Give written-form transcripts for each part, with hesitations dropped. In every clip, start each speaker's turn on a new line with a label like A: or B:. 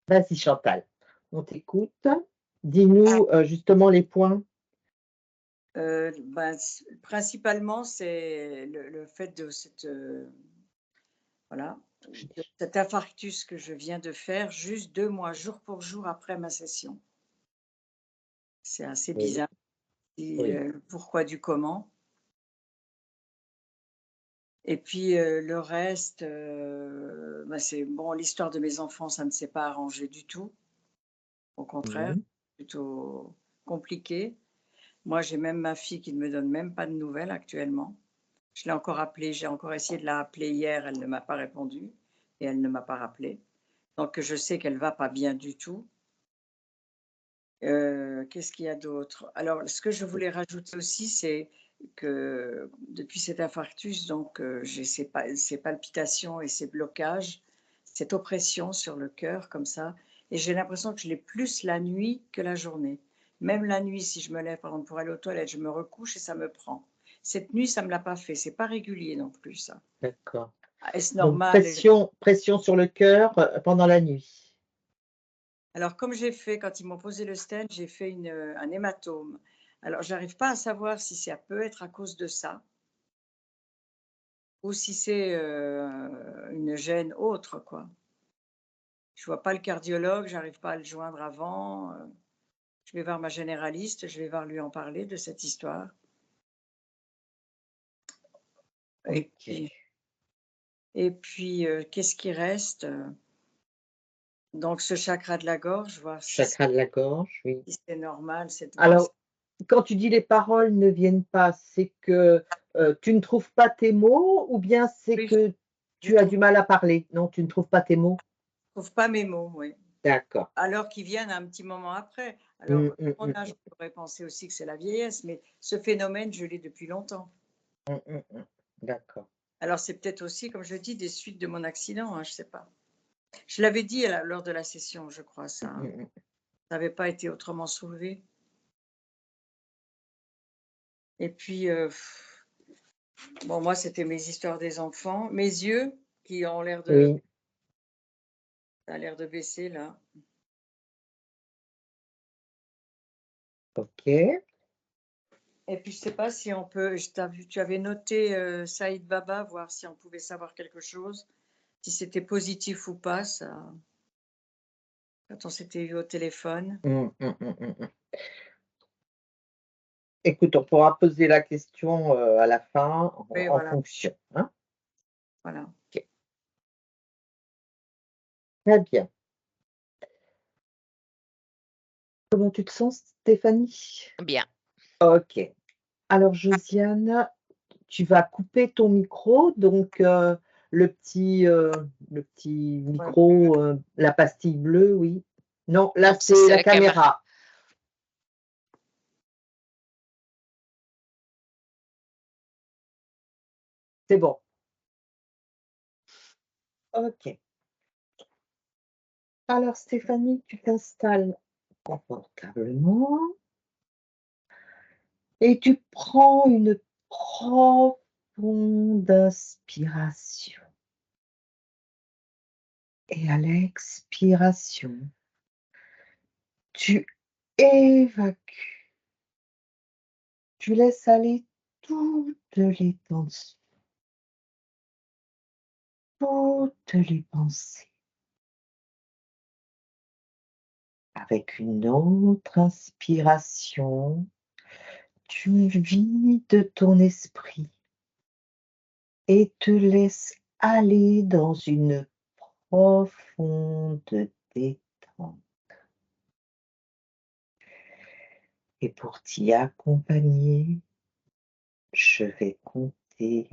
A: Vas-y Chantal, on t'écoute. Dis-nous justement les points.
B: Principalement, c'est le fait de voilà, de cet infarctus que je viens de faire juste 2 mois, jour pour jour après ma session. C'est assez
A: Oui,
B: bizarre et
A: oui.
B: pourquoi du comment. Et puis, le reste, c'est bon, l'histoire de mes enfants, ça ne s'est pas arrangé du tout. Au contraire,
A: Mmh.
B: plutôt compliqué. Moi, j'ai même ma fille qui ne me donne même pas de nouvelles actuellement. Je l'ai encore appelée, j'ai encore essayé de la appeler hier, elle ne m'a pas répondu et elle ne m'a pas rappelé. Donc je sais qu'elle va pas bien du tout. Qu'est-ce qu'il y a d'autre? Alors ce que je voulais rajouter aussi, c'est que depuis cet infarctus, donc j'ai ces palpitations et ces blocages, cette oppression sur le cœur comme ça et j'ai l'impression que je l'ai plus la nuit que la journée. Même la nuit, si je me lève, par exemple, pour aller aux toilettes, je me recouche et ça me prend. Cette nuit, ça me l'a pas fait, c'est pas régulier non plus ça.
A: D'accord.
B: Ah, est-ce
A: Donc
B: normal?
A: pression sur le cœur, pendant la nuit?
B: Alors comme j'ai fait quand ils m'ont posé le stent, j'ai fait un hématome. Alors j'arrive pas à savoir si ça peut être à cause de ça ou si c'est, une gêne autre, quoi. Je vois pas le cardiologue, j'arrive pas à le joindre avant, je vais voir ma généraliste, je vais voir lui en parler de cette histoire et
A: OK.
B: puis qu'est-ce qui reste? Donc ce chakra de la gorge, voir
A: Chakra de la gorge, oui.
B: si c'est normal, cette voix.
A: Alors, quand tu dis les paroles ne viennent pas, c'est que, tu ne trouves pas tes mots ou bien c'est
B: Oui,
A: que
B: je
A: tu as
B: trouve
A: du mal à parler? Non, tu ne trouves pas tes mots?
B: trouve pas mes mots, oui.
A: D'accord.
B: Alors qu'ils viennent un petit moment après.
A: Mmh,
B: Alors,
A: mmh,
B: mon
A: mmh,
B: âge,
A: mmh.
B: on pourrait penser aussi que c'est la vieillesse, mais ce phénomène, je l'ai depuis longtemps.
A: Mmh, mmh, mmh. D'accord.
B: Alors, c'est peut-être aussi, comme je dis, des suites de mon accident, hein, je ne sais pas. Je l'avais dit lors de la session, je crois, ça,
A: Mmh,
B: hein.
A: mmh.
B: Ça n'avait pas été autrement soulevé. Et puis, bon, moi, c'était mes histoires des enfants. Mes yeux, qui ont l'air de,
A: Oui,
B: ça a l'air de baisser, là.
A: OK.
B: Et puis, je ne sais pas si on peut, tu avais noté Saïd Baba, voir si on pouvait savoir quelque chose, si c'était positif ou pas, ça. Quand on s'était eu au téléphone.
A: Mmh, mmh, mmh, mmh, mmh. Écoute, on pourra poser la question, à la fin
B: Oui,
A: en
B: voilà,
A: fonction, hein?
B: voilà.
A: OK. Très bien. Comment tu te sens, Stéphanie?
C: Bien.
A: OK. Alors Josiane, tu vas couper ton micro, donc le petit
B: Ouais,
A: micro, la pastille bleue, oui. Non, là,
C: Non, ça,
A: c'est
C: c'est
A: la
C: la caméra.
A: caméra. C'est bon. OK. Alors Stéphanie, tu t'installes confortablement et tu prends une profonde inspiration et à l'expiration, tu évacues, tu laisses aller toutes les tensions, toutes les pensées. Avec une autre inspiration, tu vides ton esprit et te laisses aller dans une profonde détente. Et pour t'y accompagner, je vais compter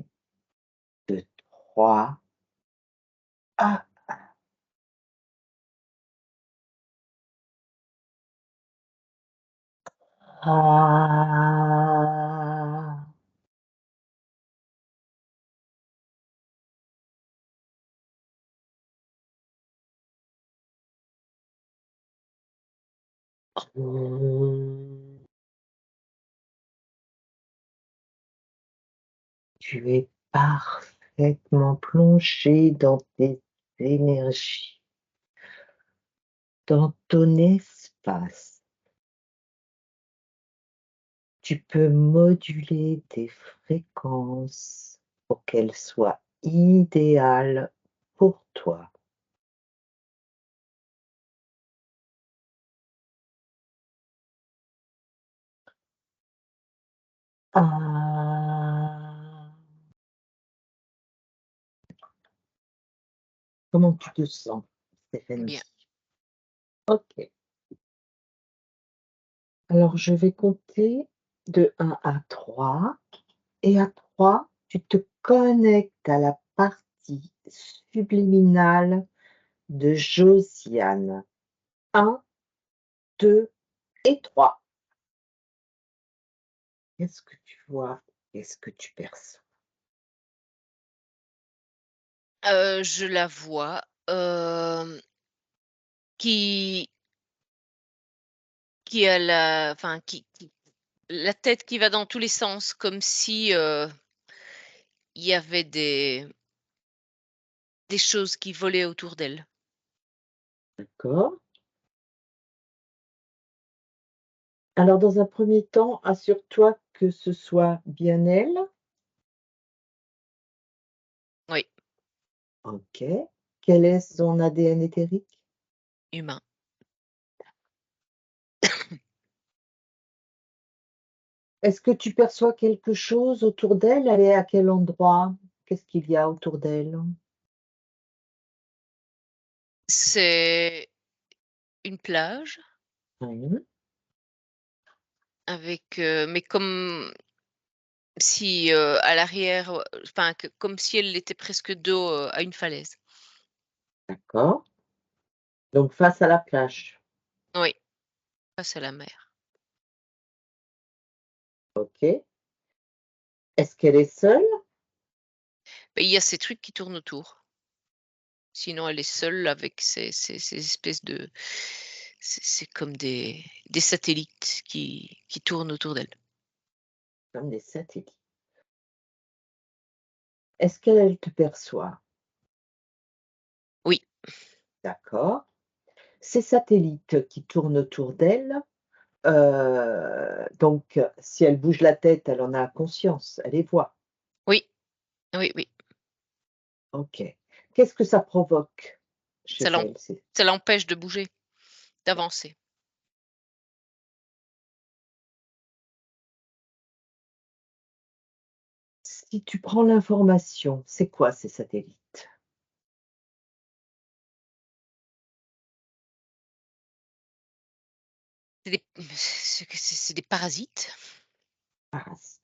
A: de 3 à un. Tu es parfaitement plongé dans tes énergies. dans ton espace. Tu peux moduler tes fréquences pour qu'elles soient idéales pour toi. Ah, comment tu te sens, Stéphanie?
C: Bien.
A: OK. Alors je vais compter de 1 à 3 et à 3, tu te connectes à la partie subliminale de Josiane. 1, 2 et 3. Qu'est-ce que tu vois? Qu'est-ce que tu perçois?
C: Je la vois, qui a la enfin qui la tête qui va dans tous les sens comme si, il y avait des choses qui volaient autour d'elle.
A: D'accord. Alors dans un premier temps, assure-toi que ce soit bien elle.
C: Oui,
A: OK. Quel est son ADN éthérique?
C: humain.
A: Est-ce que tu perçois quelque chose autour d'elle? Elle est à quel endroit? Qu'est-ce qu'il y a autour d'elle?
C: C'est une plage
A: Oui,
C: avec, mais comme si, à l'arrière, enfin que comme si elle était presque dos, à une falaise.
A: d'accord. Donc face à la plage.
C: Oui, face à la mer.
A: OK. Est-ce qu'elle est seule?
C: Et il y a ces trucs qui tournent autour. Sinon, elle est seule avec ces espèces de c'est comme des satellites qui tournent autour d'elle.
A: Comme des satellites. Est-ce qu'elle te perçoit?
C: Oui,
A: D'accord. Ces satellites qui tournent autour d'elle, donc si elle bouge la tête, elle en a conscience, elle les voit.
C: oui, oui, oui.
A: OK. Qu'est-ce que ça provoque chez
C: Ça l'em
A: elle? C'est
C: ça l'empêche de bouger, d'avancer.
A: si tu prends l'information, c'est quoi ces satellites?
C: C'est des c'est des parasites.
A: Parasites.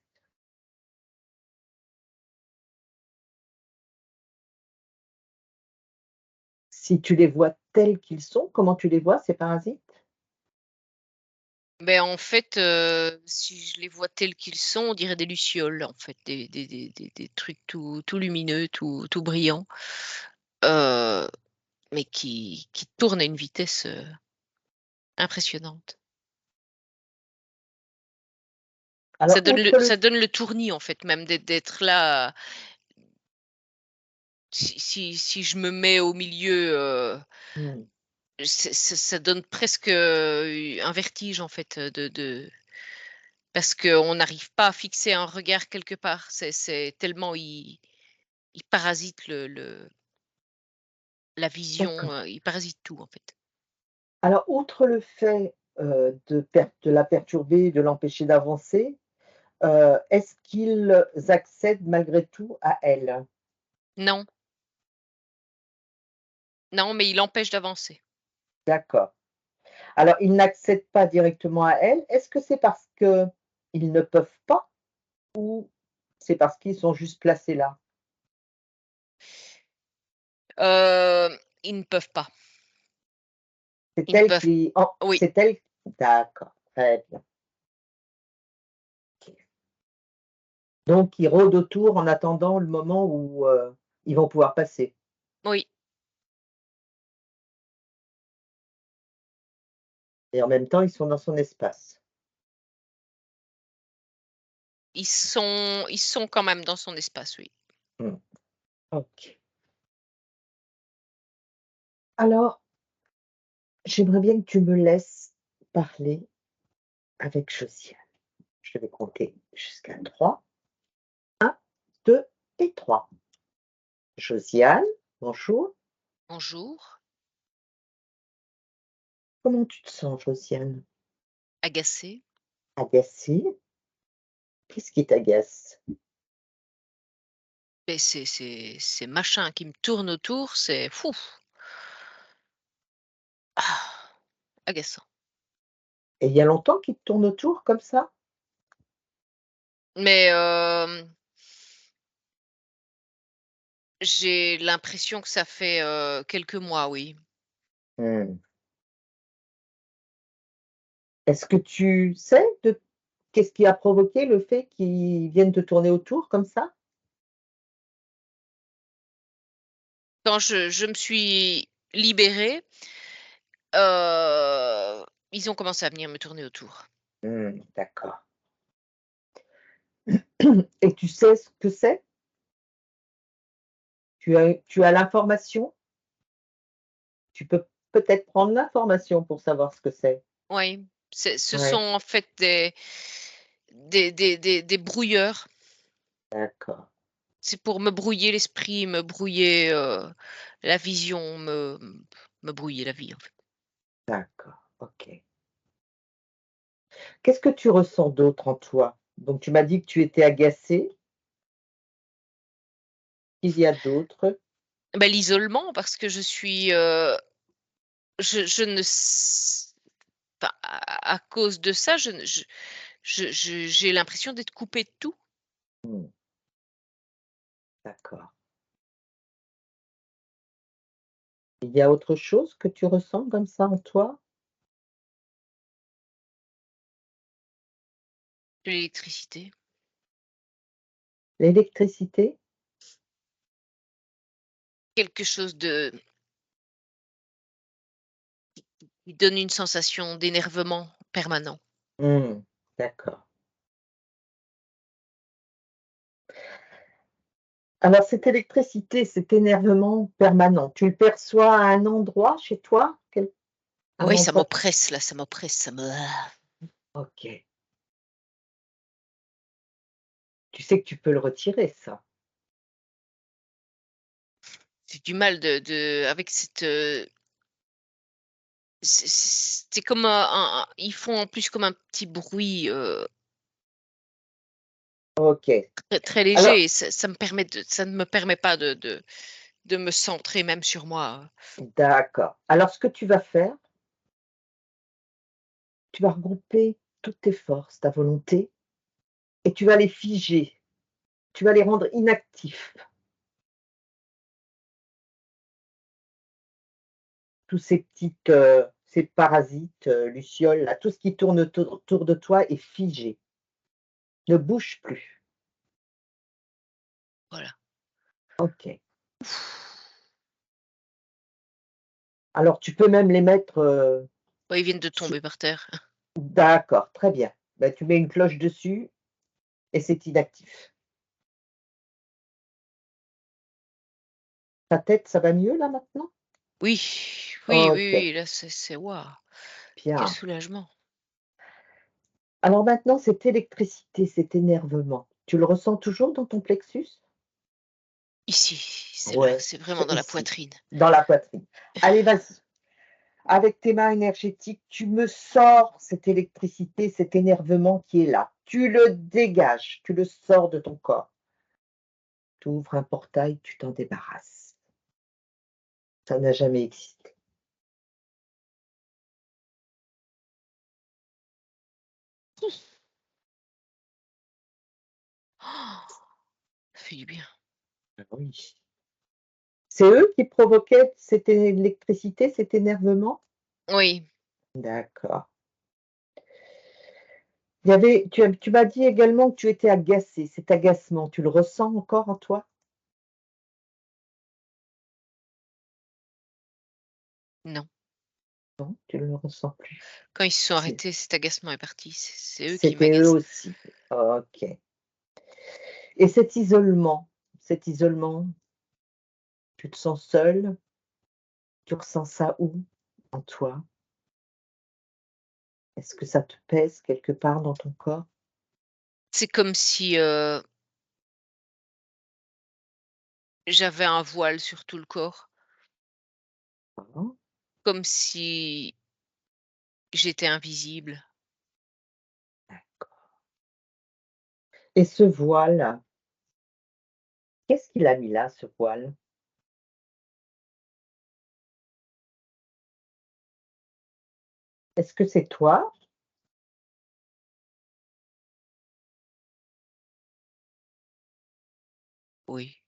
A: Si tu les vois tels qu'ils sont, comment tu les vois ces parasites?
C: Ben en fait, si je les vois tels qu'ils sont, on dirait des lucioles, en fait, des trucs tout lumineux, tout brillants, heu, mais qui tournent à une vitesse, impressionnante.
A: Alors outre le
C: Ça donne le tournis, en fait, même d'être là. Si je me mets au milieu,
A: mmh,
C: ça donne presque, un vertige, en fait, de parce qu'on n'arrive pas à fixer un regard quelque part. C'est tellement il parasite la vision,
A: d'accord.
C: il parasite tout, en fait.
A: Alors outre le fait, de la perturber, de l'empêcher d'avancer, est-ce qu'ils accèdent malgré tout à elle?
C: Non, non, mais il empêche d'avancer.
A: D'accord. Alors ils n'accèdent pas directement à elle. Est-ce que c'est parce qu'ils ne peuvent pas ou c'est parce qu'ils sont juste placés là?
C: Ils ne peuvent pas.
A: C'est
C: Ils ne
A: elle
C: peuvent
A: qui
C: Oui,
A: c'est elle d'accord, très bien. OK. Donc ils rôdent autour en attendant le moment où, ils vont pouvoir passer
C: oui,
A: et en même temps, ils sont dans son espace.
C: ils sont quand même dans son espace, oui.
A: Mmh. OK. Alors J'aimerais bien que tu me laisses parler avec Josiane. Je vais compter jusqu'à 3. 1, 2 et 3. Josiane, bonjour.
C: Bonjour,
A: Comment tu te sens, Josiane?
C: agacé.
A: Agacée? Qu'est-ce qui t'agace?
C: Mais ces machins qui me tournent autour, c'est fou. Ah, agaçant.
A: Et il y a longtemps qu'il te tourne autour comme ça?
C: Mais j'ai l'impression que ça fait, quelques mois, oui.
A: Mmh. Est-ce que tu sais de qu'est-ce qui a provoqué le fait qu'ils viennent te tourner autour comme ça?
C: Quand je me suis libérée, heu, ils ont commencé à venir me tourner autour.
A: D'accord. Et tu sais ce que c'est? Tu as l'information? Tu peux peut-être prendre l'information pour savoir ce que c'est?
C: Oui, ce sont
A: Ouais,
C: en fait des brouilleurs.
A: d'accord,
C: C'est pour me brouiller l'esprit, me brouiller, la vision, me brouiller la vie, en fait.
A: d'accord, OK. Qu'est-ce que tu ressens d'autre en toi? Donc tu m'as dit que tu étais agacée. Qu'il y a d'autre?
C: Bah, l'isolement parce que je suis, je ne s enfin, à cause de ça, je ne j'ai l'impression d'être coupée de tout.
A: Mmh, d'accord. Il y a autre chose que tu ressens comme ça en toi?
C: De l'électricité,
A: L'électricité?
C: quelque chose de qui donne une sensation d'énervement permanent.
A: D'accord. Alors cette électricité, cet énervement permanent, tu le perçois à un endroit chez toi? Un
C: Oui, ça
A: endroit.
C: m'oppresse là, ça m'oppresse, ça me
A: OK. Tu sais que tu peux le retirer ça?
C: j'ai du mal de avec cette, c'est comme un ils font en plus comme un petit bruit,
A: OK.
C: très très
A: Alors
C: léger et ça ne me permet pas de me centrer même sur moi.
A: d'accord. Alors ce que tu vas faire, tu vas regrouper toutes tes forces, ta volonté et tu vas les figer. Tu vas les rendre inactifs. Tous ces petites, ces parasites, lucioles là, tout ce qui tourne autour de toi est figé, ne bouge plus.
C: Voilà.
A: OK. Alors tu peux même les mettre,
C: Ouais, ils viennent de
A: su
C: tomber par terre.
A: d'accord, très bien. Bah, tu mets une cloche dessus et c'est inactif. Ta tête, ça va mieux là maintenant?
C: Oui, oui, oui,
A: OK,
C: oui, là, c'est waouh, quel
A: bien.
C: soulagement.
A: Alors maintenant cette électricité, cet énervement, tu le ressens toujours dans ton plexus?
C: Ici, c'est là,
A: Ouais,
C: c'est vraiment
A: c'est
C: dans la
A: ici,
C: poitrine.
A: dans la poitrine. Allez, vas-y. Avec tes mains énergétiques, tu me sors cette électricité, cet énervement qui est là. Tu le dégages, tu le sors de ton corps. Tu ouvres un portail, tu t'en débarrasses. Ça n'a jamais existé.
C: Oh, ça fait du bien.
A: Ah oui. C'est eux qui provoquaient cette électricité, cet énervement?
C: Oui,
A: D'accord. Tu m'as dit également que tu étais agacée. Cet agacement, tu le ressens encore en toi?
C: non.
A: Non, tu ne le ressens plus.
C: Quand ils se sont
A: C'est
C: arrêtés, cet agacement est parti. C'est eux qui
A: C'était eux
C: m'agacent.
A: aussi. OK. Et cet isolement, tu te sens seule? Tu ressens ça où en toi? Est-ce que ça te pèse quelque part dans ton corps?
C: C'est comme si, j'avais un voile sur tout le corps,
A: Hein?
C: comme si j'étais invisible.
A: D'accord. Et ce voile, qu'est-ce qu'il a mis là, ce voile? Est-ce que c'est toi?
C: Oui,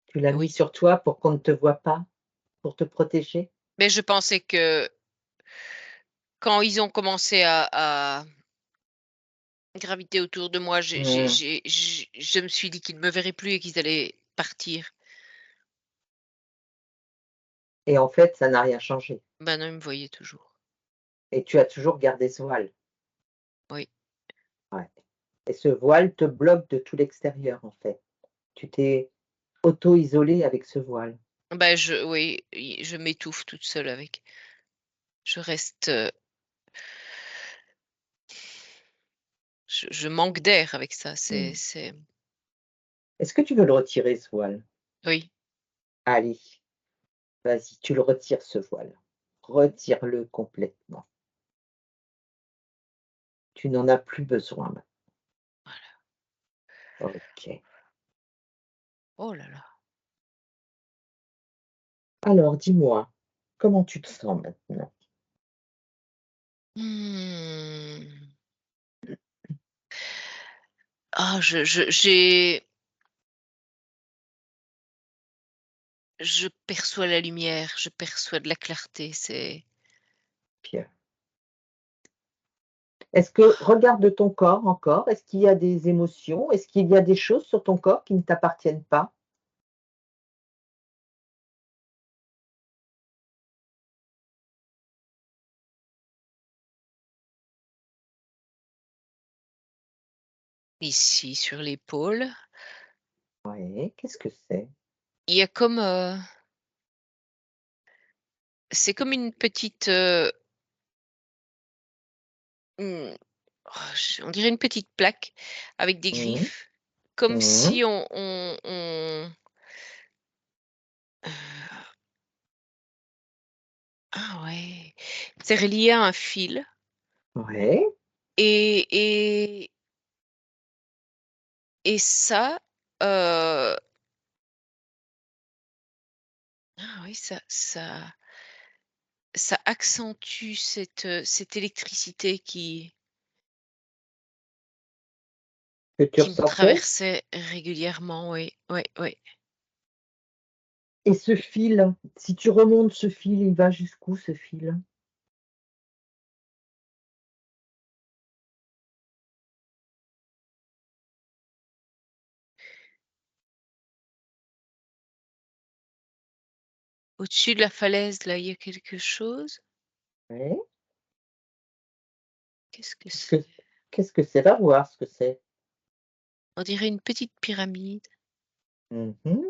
A: Tu l'as mis
C: oui.
A: sur toi pour qu'on ne te voie pas, pour te protéger?
C: Mais je pensais que quand ils ont commencé à graviter autour de moi,
A: Mmh.
C: je me suis dit qu'ils ne me verraient plus et qu'ils allaient partir.
A: Et en fait, ça n'a rien changé
C: Ben non, ils me voyaient toujours.
A: et tu as toujours gardé ce voile?
C: Oui.
A: Ouais, et ce voile te bloque de tout l'extérieur, en fait. Tu t'es auto-isolée avec ce voile.
C: Ben je m'étouffe toute seule avec. Je reste, je manque d'air avec ça,
A: Mmh.
C: c'est
A: Est-ce que tu veux le retirer, ce voile?
C: oui.
A: Allez, vas-y, tu le retires, ce voile. Retire-le complètement. Tu n'en as plus besoin maintenant. OK.
C: Oh là là.
A: Alors dis-moi, comment tu te sens maintenant?
C: Mmh. Ah je perçois la lumière, je perçois de la clarté, c'est
A: Bien. Est-ce que regarde ton corps encore, est-ce qu'il y a des émotions? Est-ce qu'il y a des choses sur ton corps qui ne t'appartiennent pas?
C: ici sur l'épaule.
A: Oui, qu'est-ce que c'est?
C: Il y a comme, c'est comme une petite, mmh, on dirait une petite plaque avec des
A: Mmh.
C: griffes, comme
A: Mmh.
C: si heu, ah ouais, c'est relié à un fil
A: Ouais,
C: et et et ça, heu, ah oui, ça accentue cette électricité
A: que tu
C: qui me
A: ressentais?
C: traversait régulièrement, oui, oui, oui.
A: Et ce fil, si tu remontes ce fil, il va jusqu'où ce fil?
C: Au-dessus de la falaise, là, il y a quelque chose.
A: Ouais.
C: Qu'est-ce que
A: Qu'est-ce
C: c'est?
A: que qu'est-ce que c'est? Va voir ce que c'est.
C: On dirait une petite pyramide.
A: Mmh mh.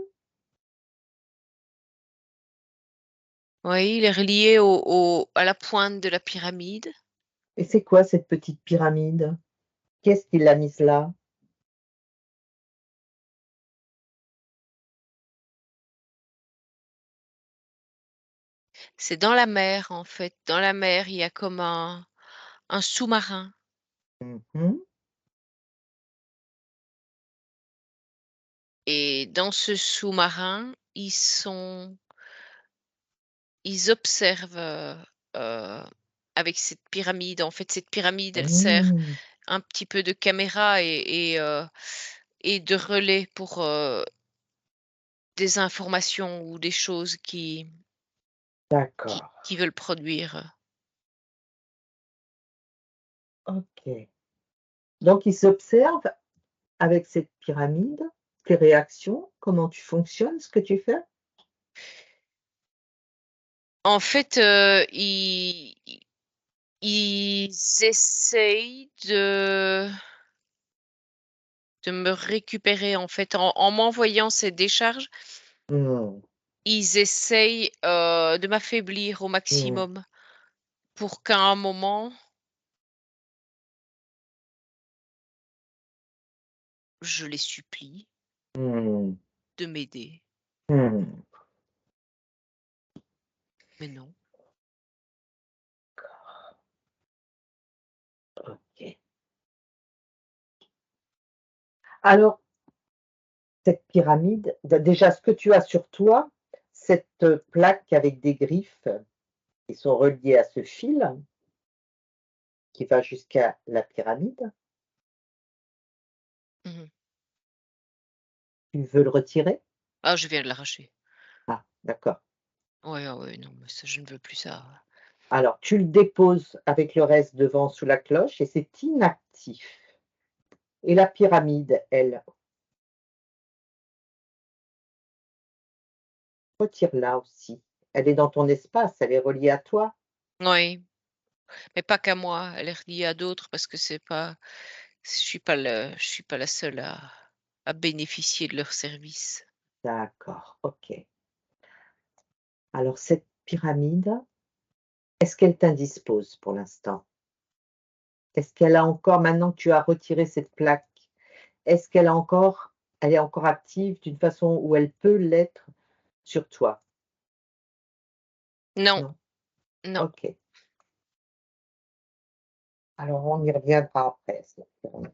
C: Oui, il est relié à la pointe de la pyramide.
A: Et c'est quoi cette petite pyramide? Qu'est-ce qui l'a mise là?
C: C'est dans la mer, en fait. Dans la mer, il y a comme un sous-marin
A: Mmh mh.
C: et dans ce sous-marin, ils observent, heu, avec cette pyramide. En fait, cette pyramide, elle sert
A: Mmh.
C: un petit peu de caméra et de relais pour, des informations ou des choses
A: D'accord.
C: qui veulent produire.
A: OK. Donc ils s'observent avec cette pyramide, tes réactions, comment tu fonctionnes, ce que tu fais?
C: En fait, ils essayent de me récupérer, en fait, en m'envoyant ces décharges,
A: Mmh.
C: ils essayent, de m'affaiblir au
A: Mmh.
C: maximum pour qu'à un moment, je les supplie
A: Mmh.
C: de m'aider.
A: Mmh.
C: Mais non.
A: OK. Alors, cette pyramide, déjà, ce que tu as sur toi, cette plaque avec des griffes qui sont reliées à ce fil qui va jusqu'à la pyramide,
C: Mmh.
A: tu veux le retirer?
C: Ah, je viens de l'arracher.
A: Ah, d'accord.
C: Ouais, ah ouais, non, mais ça, je ne veux plus ça.
A: Alors, tu le déposes avec le reste devant sous la cloche et c'est inactif. Et la pyramide, elle, retire-la aussi. Elle est dans ton espace, elle est reliée à toi.
C: Oui, mais pas qu'à moi, elle est reliée à d'autres parce que c'est pas je suis pas la seule à bénéficier de leurs services.
A: D'accord, OK. Alors cette pyramide, est-ce qu'elle t'indispose pour l'instant? Est-ce qu'elle a encore, maintenant que tu as retiré cette plaque, est-ce qu'elle a encore elle est encore active d'une façon où elle peut l'être sur toi?
C: Non,
A: Non?
C: non,
A: OK. Alors on y reviendra après, cette pyramide.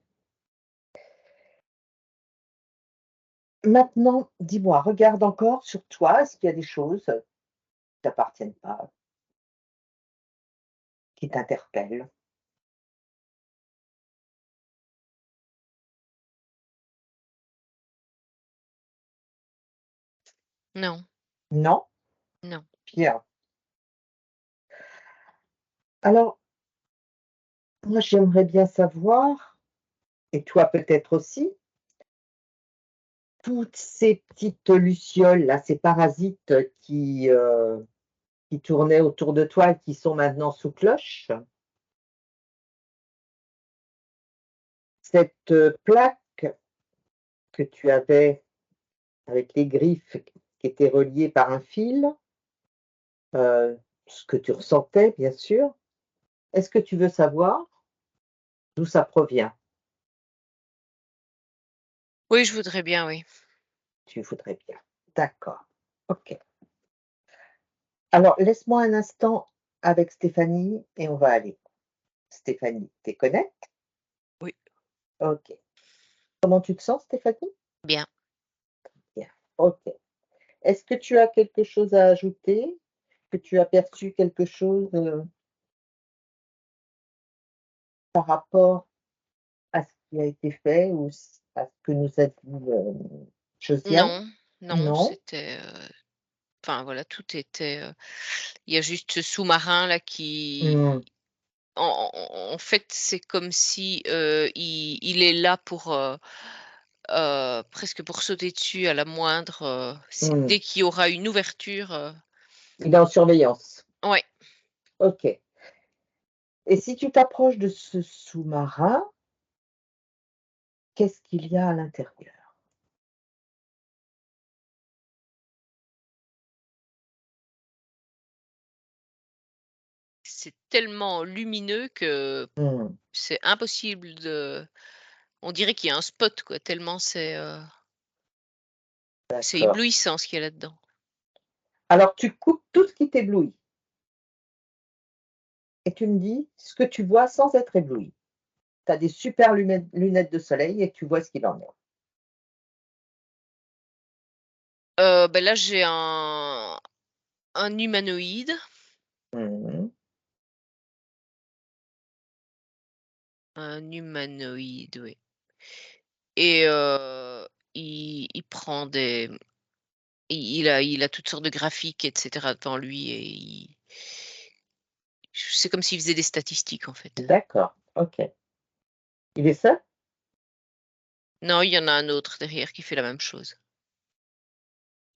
A: Maintenant, dis-moi, regarde encore sur toi, est-ce qu'il y a des choses qui t'appartiennent pas, qui t'interpellent?
C: non,
A: Non?
C: non.
A: Bien. Alors, moi j'aimerais bien savoir, et toi peut-être aussi, toutes ces petites lucioles là, ces parasites qui tournaient autour de toi et qui sont maintenant sous cloche, cette, plaque que tu avais avec les griffes qui étaient reliées par un fil, ce que tu ressentais bien sûr, est-ce que tu veux savoir d'où ça provient?
C: Oui, je voudrais bien, oui.
A: Tu voudrais bien. D'accord, OK. Alors laisse-moi un instant avec Stéphanie et on va aller. Stéphanie, tu es connecte?
C: Oui,
A: OK. Comment tu te sens Stéphanie?
C: bien.
A: Bien, OK. Est-ce que tu as quelque chose à ajouter? Que tu as perçu quelque chose, par rapport à ce qui a été fait ou à ce que nous a dit, Josiane?
C: Non, non,
A: Non?
C: c'était, enfin voilà, tout était, il y a juste ce sous-marin là
A: Mmh,
C: qui en fait, c'est comme si, il est là pour, presque pour sauter dessus à la moindre, si
A: mmh.
C: dès qu'il y aura une ouverture,
A: Il est en surveillance.
C: ouais,
A: OK. Et si tu t'approches de ce sous-marin, qu'est-ce qu'il y a à l'intérieur?
C: c'est tellement lumineux que
A: Mmh,
C: c'est impossible on dirait qu'il y a un spot quoi, tellement c'est
A: d'accord.
C: éblouissant ce qu'il y a là-dedans.
A: Alors tu coupes tout ce qui t'éblouit et tu me dis ce que tu vois sans être ébloui. Tu as des super lunettes de soleil et tu vois ce qu'il en est.
C: Là, j'ai un humanoïde,
A: Mmh.
C: oui, et il prend des il a toutes sortes de graphiques et cetera devant lui et il c'est comme s'il faisait des statistiques, en fait.
A: D'accord, OK. Il est seul?
C: Non, il y en a un autre derrière qui fait la même chose.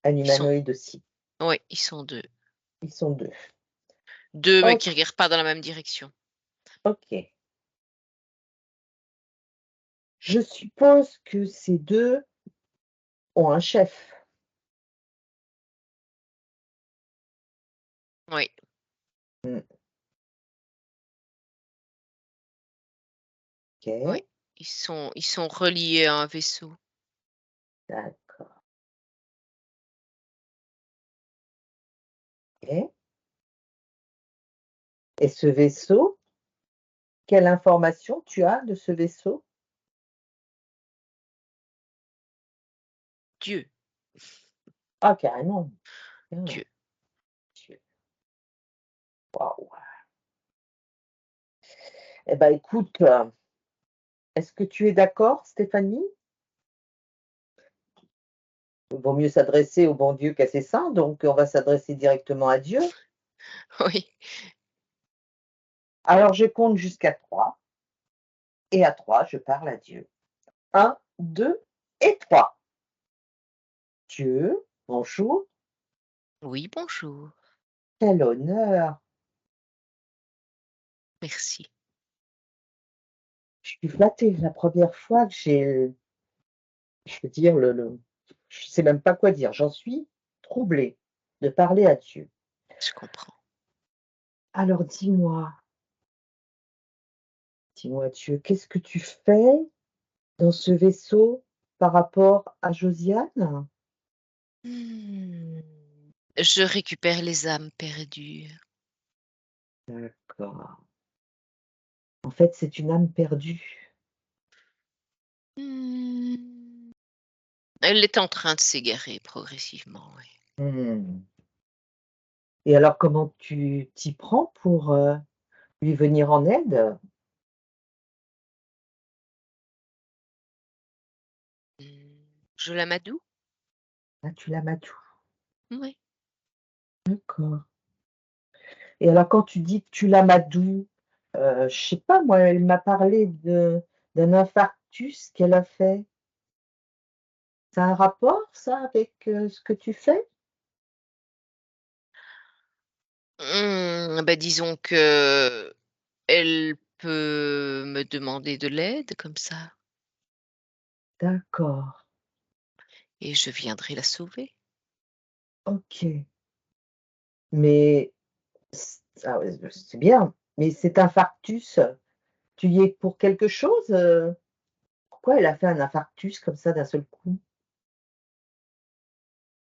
A: Un
C: Ils sont
A: humanoïde aussi.
C: Ouais, ils sont 2.
A: Ils sont 2.
C: 2 mais
A: OK,
C: qui regardent pas dans la même direction.
A: OK. Je suppose que ces 2 ont un chef.
C: Oui,
A: Mmh.
C: Oui,
A: OK,
C: ils sont reliés à un vaisseau.
A: d'accord, OK. Et ce vaisseau, quelle information tu as de ce vaisseau?
C: Dieu,
A: Ah carrément, carrément.
C: Dieu.
A: Tu waouh! Eh ben, écoute, est-ce que tu es d'accord, Stéphanie? Vaut mieux s'adresser au bon Dieu qu'à ses saints, donc on va s'adresser directement à Dieu.
C: Oui,
A: Alors je compte jusqu'à 3 et à 3 je parle à Dieu. Un, 2 et 3. Dieu, bonjour,
C: oui, bonjour.
A: quel honneur.
C: Merci.
A: Je suis flattée, la première fois que j'ai, je veux dire le je sais même pas quoi dire, j'en suis troublée de parler à Dieu.
C: Je comprends.
A: Alors dis-moi Dieu, qu'est-ce que tu fais dans ce vaisseau par rapport à Josiane?
C: Mmh. Je récupère les âmes perdues.
A: D'accord. En fait, c'est une âme perdue.
C: Mmh. Elle est en train de s'égarer progressivement, oui.
A: Mmh. Et alors comment tu t'y prends pour, lui venir en aide?
C: Je l'amadou?
A: Ah, tu l'amadoues.
C: Oui.
A: D'accord. Et alors quand tu dis que tu l'amadoues, je sais pas moi, elle m'a parlé d'un infarctus qu'elle a fait. Ça a un rapport ça avec, ce que tu fais?
C: Bah, disons que elle peut me demander de l'aide comme ça
A: D'accord,
C: et je viendrai la sauver.
A: OK. Mais ah ouais, c'est bien, mais cet infarctus, tu y es pour quelque chose, Pourquoi elle a fait un infarctus comme ça d'un seul coup?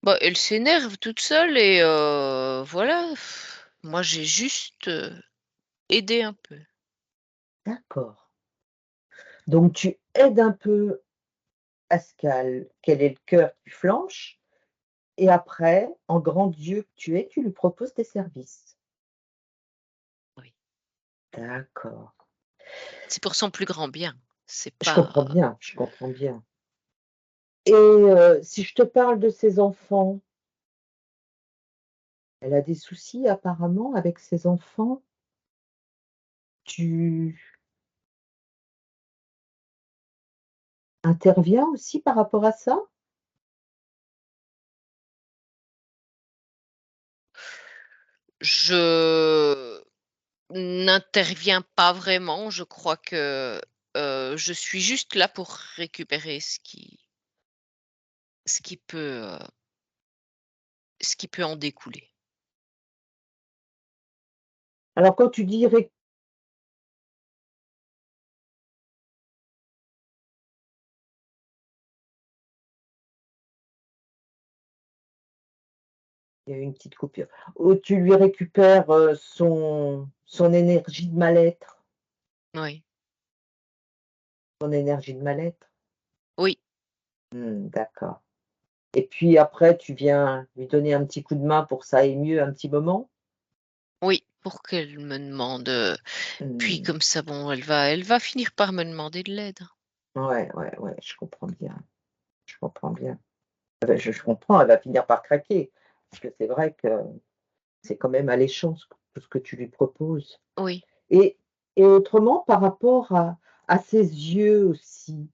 C: Bah, elle s'énerve toute seule et voilà. Moi, j'ai juste, aidé un peu.
A: D'accord. Donc tu aides un peu à ce qu'elle ait le cœur qui flanche et après, en grand Dieu que tu es, tu lui proposes tes services.
C: Oui.
A: D'accord.
C: C'est pour son plus grand bien. C'est
A: Je comprends
C: pas
A: bien, je comprends bien. Et si je te parle de ses enfants, elle a des soucis apparemment avec ses enfants? Tu interviens aussi par rapport à ça?
C: je n'interviens pas vraiment. Je crois que, je suis juste là pour récupérer ce qui peut, heu, ce qui peut en découler.
A: Alors quand tu dis il y a eu une petite coupure. Où tu lui récupères, son énergie de mal-être,
C: Oui.
A: son énergie de mal-être?
C: Oui,
A: D'accord. Et puis après, tu viens lui donner un petit coup de main pour que ça aille mieux un petit moment?
C: oui, pour qu'elle me demande, puis
A: Mmh.
C: comme ça, bon, elle va finir par me demander de l'aide.
A: Ouais, ouais, ouais, je comprends bien, je comprends bien. Ah bah, je comprends, elle va finir par craquer. Parce que c'est vrai que c'est quand même alléchant ce que tu lui proposes.
C: Oui,
A: Et et autrement, par rapport à ses yeux aussi,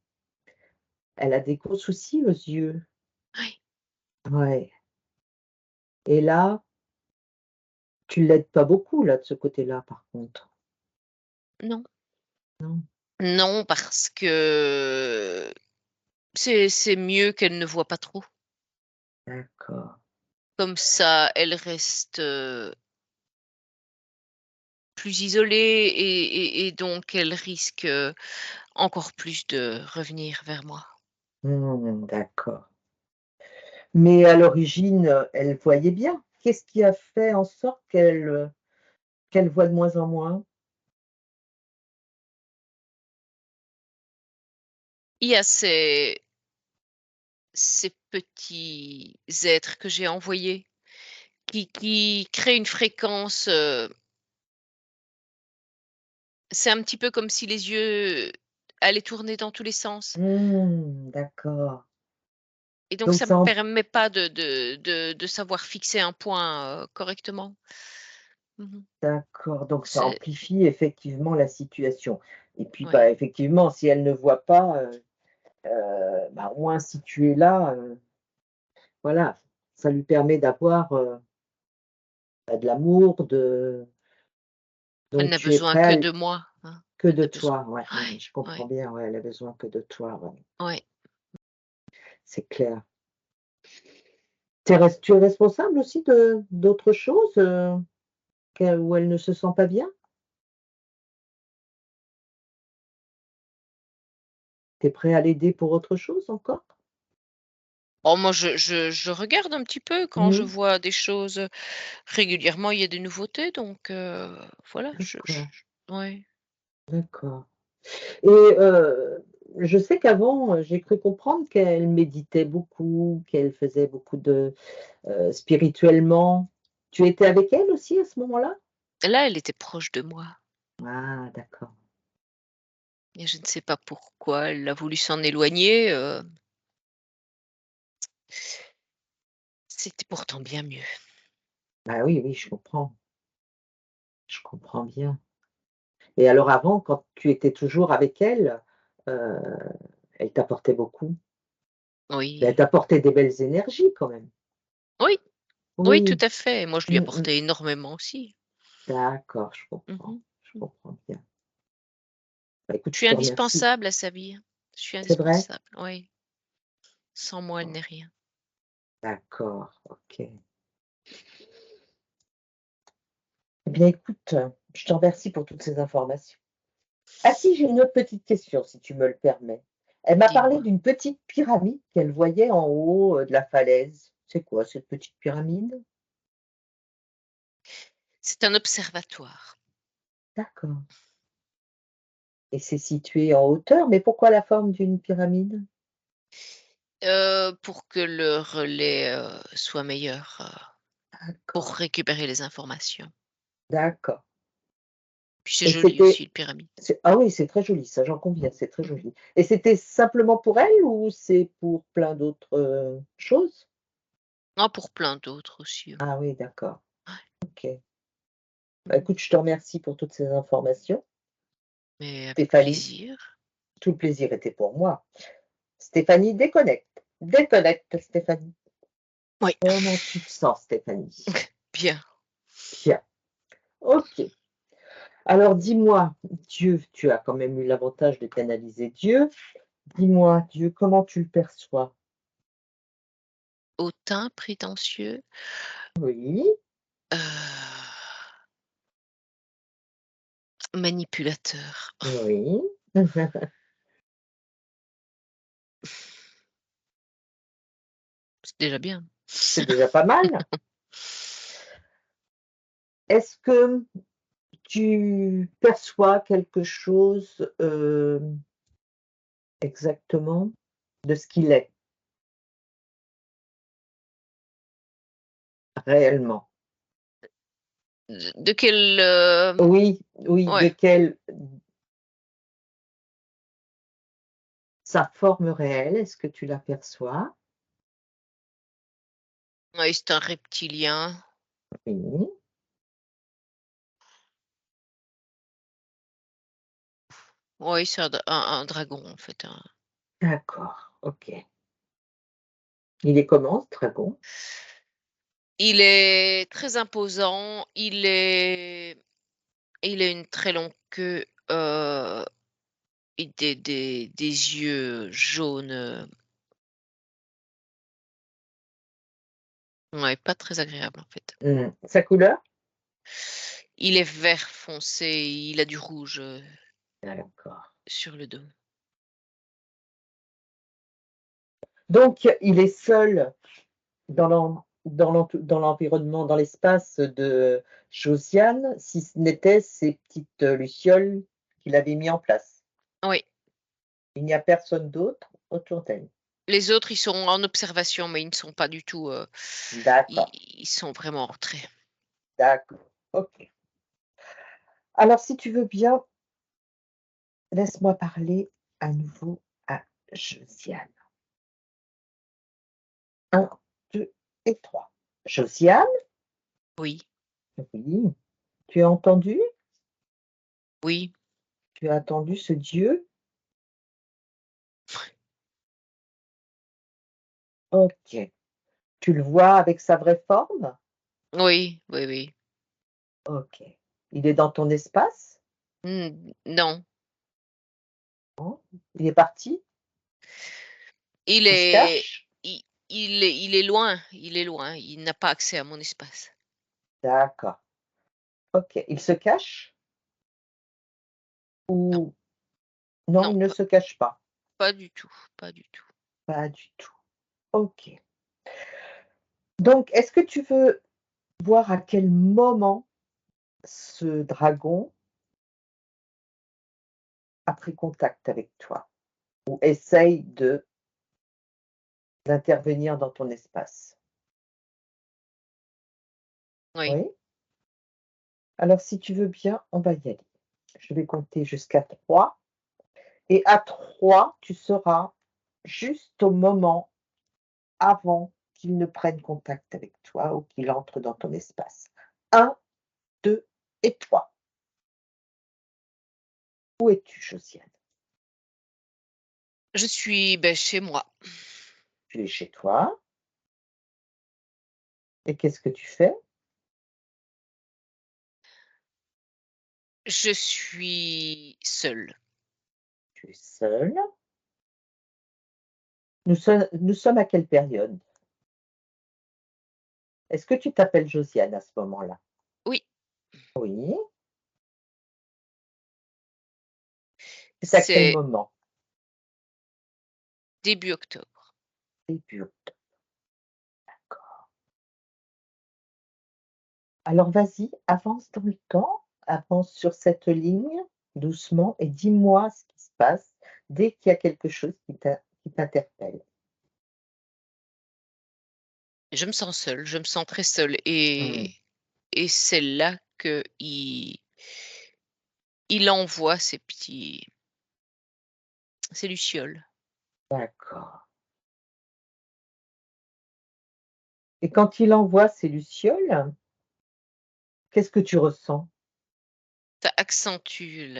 A: elle a des gros soucis aux yeux?
C: oui,
A: Ouais. Et là, tu l'aides pas beaucoup là, de ce côté-là, par contre?
C: non.
A: Non?
C: Non, parce que c'est mieux qu'elle ne voit pas trop.
A: D'accord.
C: Comme ça, elle reste, plus isolée et donc elle risque, encore plus de revenir vers moi.
A: D'accord. Mais à l'origine, elle voyait bien. Qu'est-ce qui a fait en sorte qu'elle voit de moins en moins?
C: Il y a ces petits êtres que j'ai envoyés qui créent une fréquence, c'est un petit peu comme si les yeux allaient tourner dans tous les sens
A: D'accord.
C: et donc
A: Donc
C: ça me
A: ça am
C: permet pas de savoir fixer un point, correctement. Mmh.
A: d'accord, donc ça
C: C'est
A: amplifie effectivement la situation et puis, bah,
C: Ouais,
A: effectivement, si elle ne voit pas, bah, au moins si tu es là, voilà, ça lui permet d'avoir, bah, de l'amour,
C: elle
A: donc
C: n'a
A: tu es
C: besoin
A: prêt
C: que
A: à
C: de moi, hein.
A: que
C: Elle
A: de
C: n'a besoin
A: toi, ouais, je
C: Ouais,
A: comprends
C: ouais,
A: bien, ouais, elle a besoin que de toi, ouais,
C: ouais.
A: c'est clair. Tu es responsable aussi de d'autres choses, où elle ne se sent pas bien? Tu es prêt à l'aider pour autre chose encore?
C: Oh moi je regarde un petit peu quand je
A: Mmh,
C: vois des choses, régulièrement il y a des nouveautés donc voilà
A: d'accord,
C: ouais.
A: d'accord et je sais qu'avant, j'ai cru comprendre qu'elle méditait beaucoup, qu'elle faisait beaucoup de spirituellement. Tu étais avec elle aussi à ce moment-là?
C: Là, elle était proche de moi
A: Ah d'accord.
C: et je ne sais pas pourquoi elle a voulu s'en éloigner, c'était pourtant bien mieux.
A: Bah oui, oui, je comprends bien et alors avant, quand tu étais toujours avec elle, heu, elle t'apportait beaucoup? Elle
C: Oui,
A: t'apportait des belles énergies quand même?
C: oui, oui, tout
A: Oui.
C: à fait. Moi, je lui
A: Mmh mh.
C: apportais énormément aussi.
A: D'accord,
C: Mmh.
A: je
C: Mmh.
A: comprends bien. Bah, écoute,
C: Je
A: je
C: suis
A: te remercie.
C: indispensable à sa vie. Je suis
A: C'est vrai?
C: indispensable, oui. Sans moi, elle
A: Oh,
C: n'est rien.
A: d'accord, OK. Eh bien écoute, je te remercie pour toutes ces informations. Ah si, j'ai une autre petite question si tu me le permets. Elle m'a parlé
C: Dis-moi.
A: d'une petite pyramide qu'elle voyait en haut, de la falaise. C'est quoi cette petite pyramide?
C: C'est un observatoire,
A: D'accord et c'est situé en hauteur, mais pourquoi la forme d'une pyramide?
C: pour que le relais, soit meilleur, pour
A: D'accord,
C: récupérer les informations.
A: d'accord
C: Puis c'est
A: et
C: joli aussi
A: c'était
C: une pyramide.
A: ah oui, c'est très joli ça, j'en conviens, c'est très
C: Mmh.
A: joli et c'était simplement pour elle ou c'est pour plein d'autres, choses?
C: Ah, pour plein d'autres aussi,
A: Ah oui, d'accord,
C: ouais.
A: OK. Bah,
C: Mmh.
A: écoute, je te remercie pour toutes ces informations.
C: Mais avec
A: Stéphanie,
C: plaisir.
A: tout le plaisir était pour moi. Stéphanie, déconnecte. Déconnecte, Stéphanie.
C: Oui,
A: Comment tu te sens, Stéphanie?
C: bien.
A: Bien. OK. Alors dis-moi, Dieu, tu as quand même eu l'avantage de canaliser Dieu. Dis-moi, Dieu, comment tu le perçois?
C: Hautain, prétentieux,
A: Oui,
C: heu, manipulateur.
A: oui.
C: C'est déjà bien.
A: C'est déjà pas mal. Est-ce que tu perçois quelque chose, exactement de ce qu'il est, réellement?
C: De quel,
A: Oui, oui, de
C: ouais,
A: quelle sa forme réelle, est-ce que tu l'aperçois?
C: ouais, c'est un reptilien.
A: Oui,
C: Oui, c'est un dragon, en fait, un
A: d'accord, OK. Il est comment ce dragon?
C: il est très imposant, il a une très longue queue, et des yeux jaunes, ouais, pas très agréable, en fait.
A: Sa couleur?
C: Il est vert foncé, il a du rouge,
A: D'accord,
C: sur le dos.
A: Donc il est seul dans l'environnement, dans l'espace de Josiane, si ce n'était ces petites, lucioles qu'il avait mis en place.
C: Oui.
A: Il n'y a personne d'autre autour d'elle.
C: Les autres, ils sont en observation, mais ils ne sont pas du tout,
A: D'accord,
C: ils sont vraiment en retrait.
A: d'accord, OK. Alors si tu veux bien, laisse-moi parler à nouveau à Josiane. 1, 2 et 3. Josiane?
C: Oui,
A: Oui. Tu as entendu?
C: oui,
A: Tu as entendu ce Dieu? OK. Tu le vois avec sa vraie forme?
C: oui, oui, oui.
A: OK. Il est dans ton espace?
C: Non,
A: Non? Il est parti?
C: il
A: Il se
C: est
A: cache?
C: il est loin, il est loin, il n'a pas accès à mon espace.
A: D'accord. OK. Il se cache?
C: Non,
A: Ou non,
C: non,
A: il ne se cache pas?
C: pas du tout, pas du tout.
A: Pas du tout. OK. Donc, est-ce que tu veux voir à quel moment ce dragon a pris contact avec toi ou essaye d'intervenir dans ton espace?
C: Oui,
A: Oui? Alors, si tu veux bien, on va y aller. Je vais compter jusqu'à 3 et à 3, tu seras juste au moment avant qu'il ne prenne contact avec toi ou qu'il entre dans ton espace. 1, 2 et 3. Où es-tu, Josiane?
C: je suis, beh, chez moi.
A: Tu es chez toi et qu'est-ce que tu fais?
C: Je suis seule.
A: Tu es seule. Nous sommes à quelle période? Est-ce que tu t'appelles Josiane à ce moment-là?
C: Oui,
A: Oui. C'est à quel
C: c'est
A: moment?
C: début octobre.
A: Début octobre. Alors vas-y, avance dans le temps, avance sur cette ligne doucement et dis-moi ce qui se passe dès qu'il y a quelque chose qui t'interpelle.
C: Je me sens seule, je me sens très seule
A: Mmh,
C: et c'est là qu'il envoie ses lucioles.
A: d'accord. Et quand il envoie ses lucioles, qu'est-ce que tu ressens?
C: Ça accentue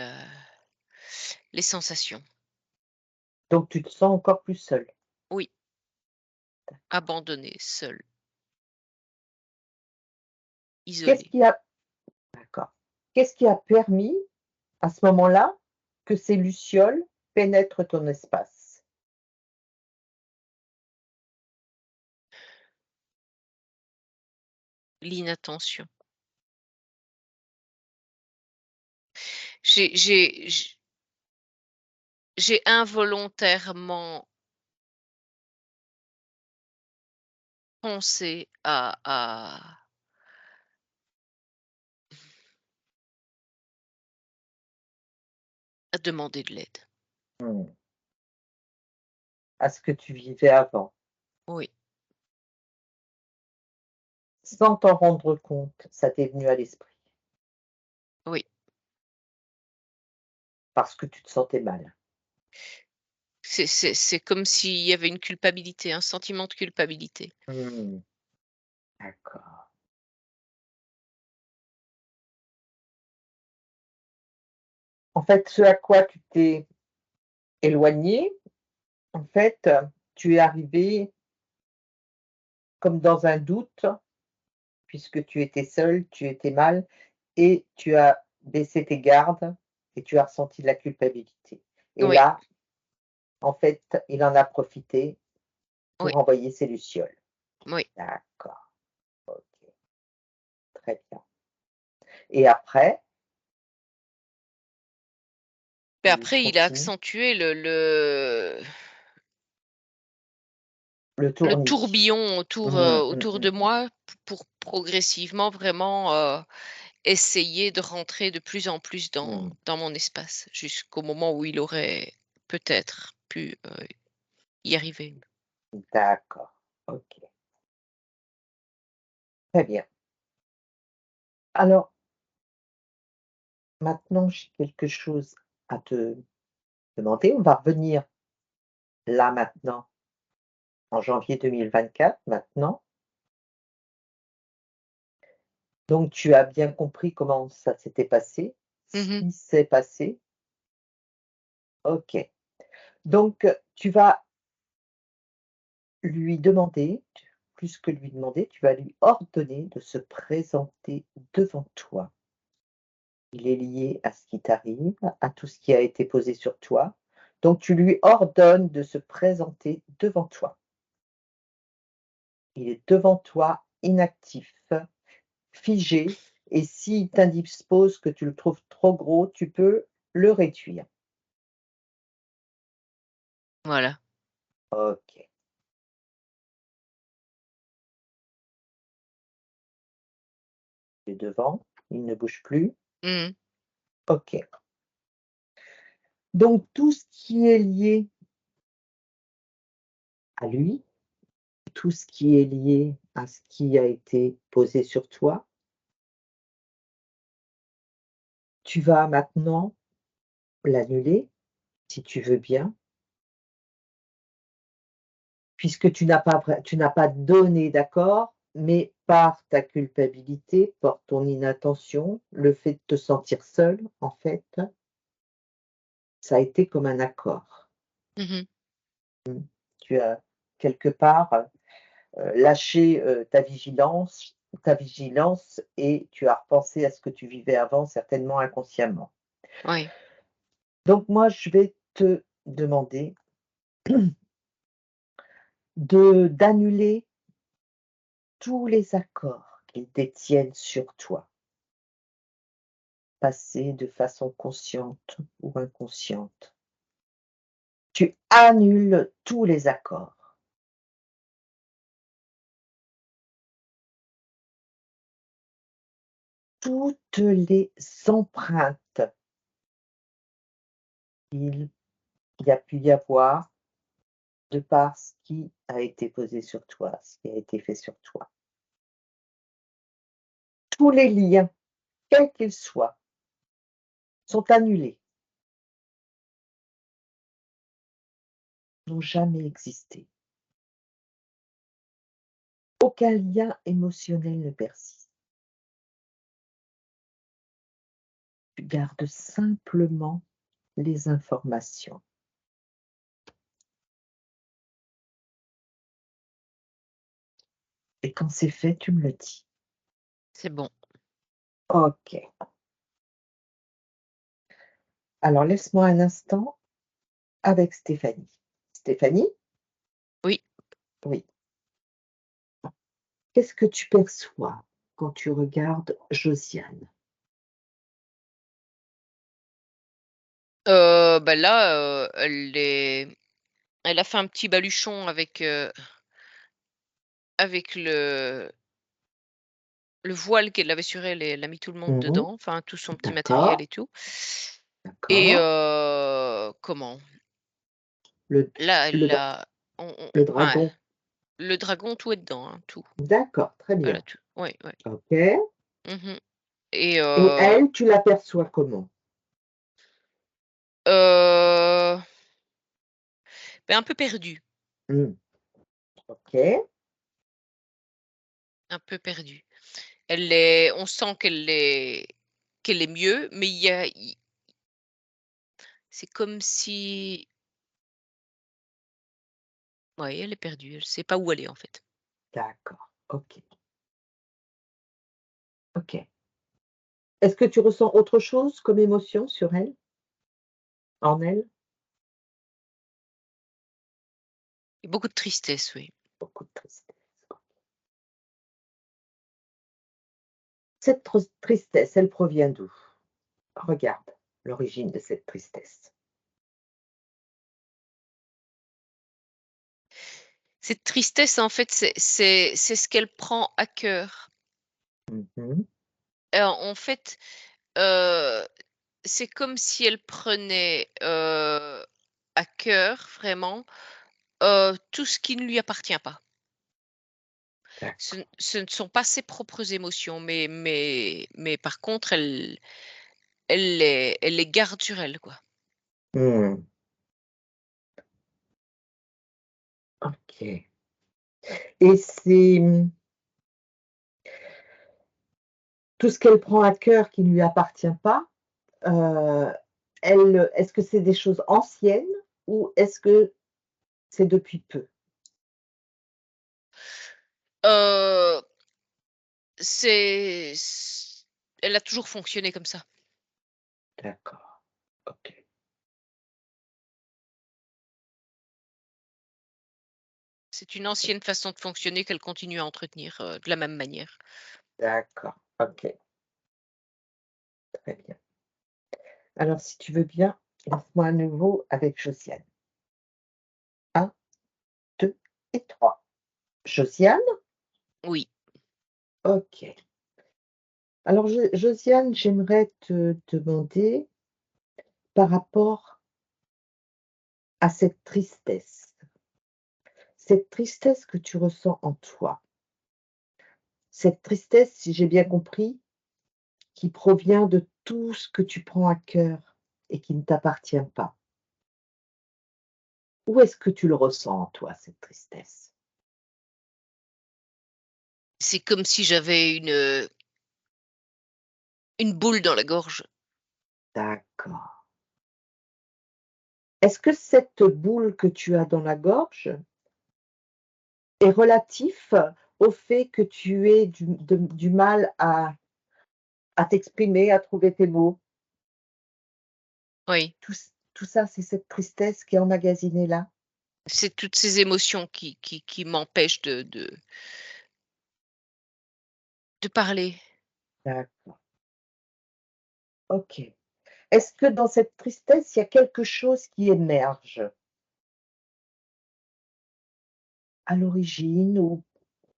C: les sensations.
A: Donc tu te sens encore plus seule.
C: Oui, abandonnée, seule,
A: Qu'est-ce
C: isolée.
A: qui a d'accord. Qu'est-ce qui a permis, à ce moment-là, que ces lucioles pénètrent ton espace?
C: L'inattention. J'ai involontairement pensé à demander de l'aide.
A: Mmh, à ce que tu vivais avant.
C: Oui,
A: Sans t'en rendre compte, ça t'est venu à l'esprit,
C: oui.
A: parce que tu te sentais mal.
C: C'est comme s'il y avait une culpabilité, un sentiment de culpabilité.
A: Mmh, d'accord. En fait, ce à quoi tu t'es éloigné, en fait, tu es arrivé comme dans un doute, puisque tu étais seul, tu étais mal et tu as baissé tes gardes et tu as ressenti de la culpabilité. Et
C: Oui,
A: là, en fait, il en a profité
C: oui,
A: pour envoyer ses lucioles.
C: oui.
A: D'accord, OK, très bien. Et après,
C: Mais
A: il
C: après, il a
A: continue.
C: accentué
A: Le
C: le
A: tournis.
C: tourbillon autour de
A: Mmh.
C: moi pour progressivement vraiment essayer de rentrer de plus en plus
A: Mmh.
C: dans mon espace, jusqu'au moment où il aurait peut-être pu y arriver.
A: D'accord. OK. Très bien. Alors, maintenant, j'ai quelque chose à te demander. On va revenir là, maintenant, en janvier 2024, maintenant. Donc tu as bien compris comment ça s'était passé? Ce
C: Mmh.
A: qui s'est passé? OK. Donc tu vas lui demander, plus que lui demander, tu vas lui ordonner de se présenter devant toi. Il est lié à ce qui t'arrive, à tout ce qui a été posé sur toi. Donc tu lui ordonnes de se présenter devant toi. Il est devant toi, inactif, figé, et s'il t'indispose que tu le trouves trop gros, tu peux le réduire.
C: Voilà.
A: OK. Il est devant, il ne bouge plus.
C: Mmh.
A: OK. Donc tout ce qui est lié à lui, tout ce qui est lié à ce qui a été posé sur toi, tu vas maintenant l'annuler, si tu veux bien, puisque tu n'as pas donné d'accord, mais par ta culpabilité, par ton inattention, le fait de te sentir seul, en fait, ça a été comme un accord.
C: Mmh.
A: Tu as quelque part, lâché, ta vigilance et tu as repensé à ce que tu vivais avant, certainement inconsciemment.
C: Oui.
A: Donc moi, je vais te demander de d'annuler tous les accords qu'ils détiennent sur toi, passés de façon consciente ou inconsciente. Tu annules tous les accords, toutes les empreintes qu'il y a pu y avoir de par ce qui a été posé sur toi, ce qui a été fait sur toi. Tous les liens, quels qu'ils soient, sont annulés, n'ont jamais existé. Aucun lien émotionnel ne persiste. Tu gardes simplement les informations. Et quand c'est fait, tu me le dis.
C: C'est bon.
A: OK. Alors laisse-moi un instant avec Stéphanie. Stéphanie?
C: Oui.
A: Oui. Qu'est-ce que tu perçois quand tu regardes Josiane?
C: Bah, là, elle a fait un petit baluchon avec le voile qu'elle avait sur elle et elle a mis tout le monde
A: Mmh.
C: dedans, enfin tout son petit matériel
A: D'accord,
C: et tout. Et
A: d'accord.
C: comment?
A: Le
C: Là,
A: le
C: elle
A: dra
C: a
A: le
C: enfin,
A: dragon.
C: le dragon, tout est dedans, hein, tout.
A: D'accord, très
C: Elle a
A: bien.
C: tout. Ouais, ouais.
A: OK.
C: Mmh. Et
A: Et elle, tu l'aperçois comment?
C: heu, un peu perdue,
A: Mmh. OK,
C: un peu perdue. On sent qu'elle est mieux, mais il y a i c'est comme si ouais, elle est perdue, elle sait pas où aller, en fait.
A: d'accord. OK, OK. Est-ce que tu ressens autre chose comme émotion sur elle? En elle?
C: Et beaucoup de tristesse, oui.
A: Beaucoup de tristesse. Cette tristesse, elle provient d'où? Regarde l'origine de cette tristesse.
C: Cette tristesse, en fait, c'est ce qu'elle prend à cœur.
A: Mmh.
C: En fait, heu, c'est comme si elle prenait, à cœur vraiment, tout ce qui ne lui appartient pas.
A: D'accord.
C: Ce ne sont pas ses propres émotions, mais par contre, elle les garde sur elle, quoi.
A: Mmh. OK. Et c'est, tout ce qu'elle prend à cœur qui ne lui appartient pas, heu, est-ce que c'est des choses anciennes ou est-ce que c'est depuis peu?
C: Heu, c'est c Elle a toujours fonctionné comme ça.
A: D'accord. OK.
C: C'est une ancienne façon de fonctionner qu'elle continue à entretenir, de la même manière.
A: D'accord. OK. Très bien. Alors si tu veux bien, lance-moi à nouveau avec Josiane. 1, 2 et 3. Josiane?
C: Oui.
A: OK. Alors Josiane, j'aimerais te demander par rapport à cette tristesse que tu ressens en toi, cette tristesse, si j'ai bien compris, qui provient de tout ce que tu prends à cœur et qui ne t'appartient pas. Où est-ce que tu le ressens en toi, cette tristesse?
C: C'est comme si j'avais une boule dans la gorge.
A: D'accord. Est-ce que cette boule que tu as dans la gorge est relatif au fait que tu aies du mal à t'exprimer, à trouver tes mots?
C: Oui,
A: Tout ça, c'est cette tristesse qui est emmagasinée là?
C: c'est toutes ces émotions qui m'empêchent de parler.
A: D'accord, OK. Est-ce que dans cette tristesse, il y a quelque chose qui émerge à l'origine ou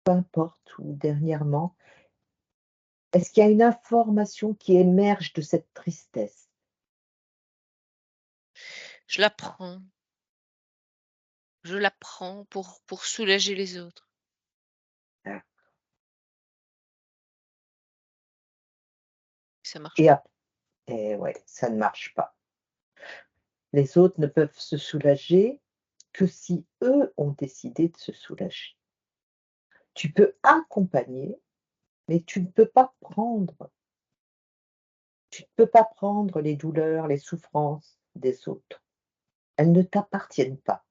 A: peu importe, ou dernièrement? Est-ce qu'il y a une information qui émerge de cette tristesse?
C: Je la prends, je la prends pour soulager les autres.
A: D'ac
C: Ça marche
A: et
C: pas.
A: ap et ouais, ça ne marche pas. Les autres ne peuvent se soulager que si eux ont décidé de se soulager. Tu peux accompagner, mais tu ne peux pas prendre les douleurs, les souffrances des autres. Elles ne t'appartiennent pas.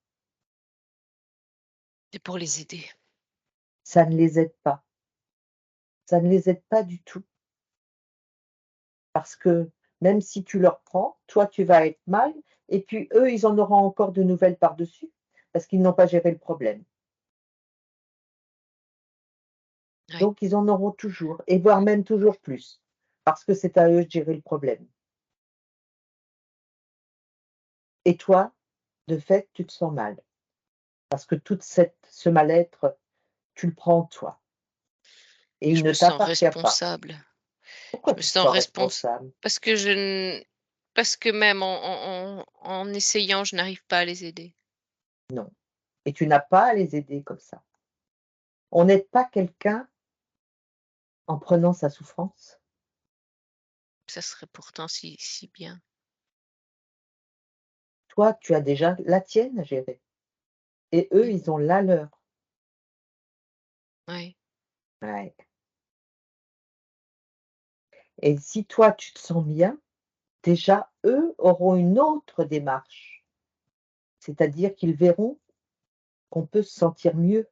C: C'est pour les aider.
A: Ça ne les aide pas. Ça ne les aide pas du tout parce que même si tu leur prends, toi, tu vas être mal et puis eux, ils en auront encore de nouvelles par-dessus parce qu'ils n'ont pas géré le problème.
C: Oui,
A: Donc ils en auront toujours et voire même toujours plus parce que c'est à eux de gérer le problème. Et toi, de fait, tu te sens mal parce que ce mal-être, tu le prends en toi et
C: je
A: il ne
C: me sens
A: t'appartient pas.
C: responsable. Je
A: Pourquoi
C: me
A: tu te
C: sens
A: sens
C: responsable
A: responsable?
C: parce que je n parce que même en essayant, je n'arrive pas à les aider.
A: Non, et tu n'as pas à les aider comme ça. On n'aide pas quelqu'un en prenant sa souffrance.
C: Ça serait pourtant si bien.
A: Toi, tu as déjà la tienne à gérer et eux,
C: Mmh.
A: ils ont la leur.
C: Oui,
A: Ouais, et si toi, tu te sens bien, déjà, eux auront une autre démarche. C'est-à-dire qu'ils verront qu'on peut se sentir mieux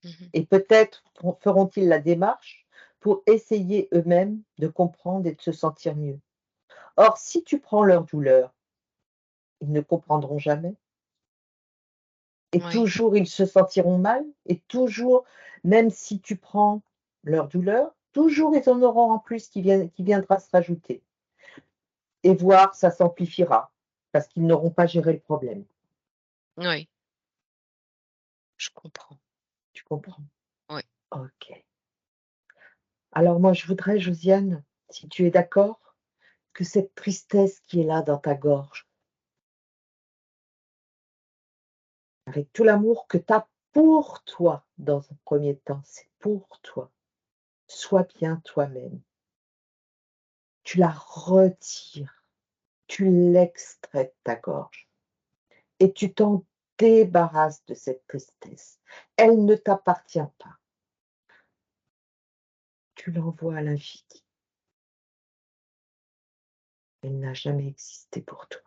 C: mmh,
A: et peut-être feront-ils la démarche pour essayer eux-mêmes de comprendre et de se sentir mieux. Or, si tu prends leur douleur, ils ne comprendront jamais et
C: oui,
A: toujours ils se sentiront mal et toujours, même si tu prends leur douleur, toujours ils en auront en plus qui viendra se rajouter et voire ça s'amplifiera parce qu'ils n'auront pas géré le problème.
C: oui. je comprends.
A: Tu comprends?
C: Ouais.
A: OK. Alors moi, je voudrais, Josiane, si tu es d'accord, que cette tristesse qui est là dans ta gorge, avec tout l'amour que tu as pour toi dans un premier temps, c'est pour toi. Sois bien toi-même. Tu la retires, tu l'extrais de ta gorge et tu t'en débarrasses de cette tristesse. Elle ne t'appartient pas. Tu l'envoies à l'infini. Elle n'a jamais existé pour toi.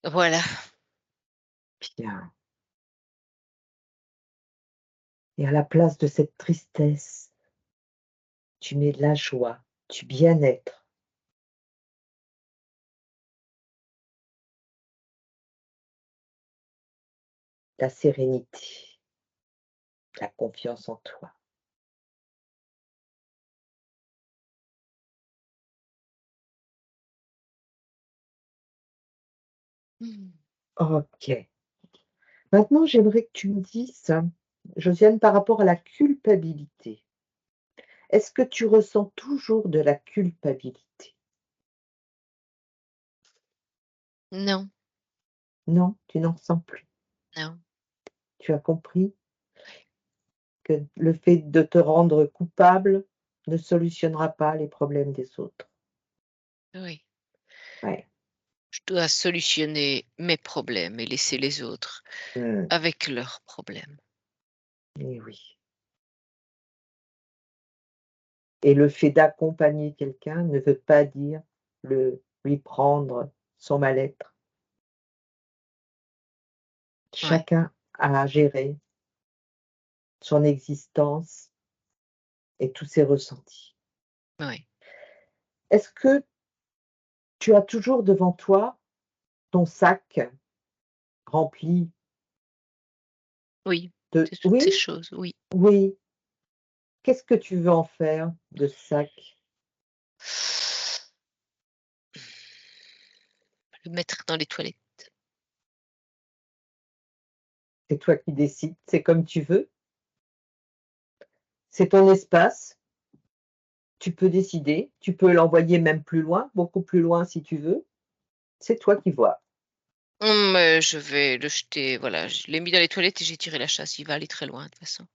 C: Voilà.
A: Bien. Et à la place de cette tristesse, tu mets de la joie, du bien-être, la sérénité, la confiance en toi.
C: Mmh.
A: OK. Maintenant, j'aimerais que tu me dises, Josiane, par rapport à la culpabilité. Est-ce que tu ressens toujours de la culpabilité?
C: Non,
A: Non, tu n'en ressens plus.
C: non.
A: Tu as compris que le fait de te rendre coupable ne solutionnera pas les problèmes des autres.
C: Oui.
A: Ouais.
C: Je dois solutionner mes problèmes et laisser les autres
A: Mmh.
C: avec leurs problèmes.
A: Et oui. Et le fait d'accompagner quelqu'un ne veut pas dire lui prendre son mal-être.
C: Ouais,
A: Chacun a à gérer son existence et tous ses ressentis.
C: ouais.
A: Est-ce que tu as toujours devant toi ton sac rempli
C: Oui,
A: de
C: de toutes
A: oui,
C: ces choses, oui.
A: oui. Qu'est-ce que tu veux en faire de ce sac?
C: Le mettre dans les toilettes.
A: C'est toi qui décides, c'est comme tu veux. C'est ton espace, tu peux décider, tu peux l'envoyer même plus loin, beaucoup plus loin si tu veux. C'est toi qui vois.
C: Je vais le jeter, voilà, je l'ai mis dans les toilettes et j'ai tiré la chasse, il va aller très loin de toute façon.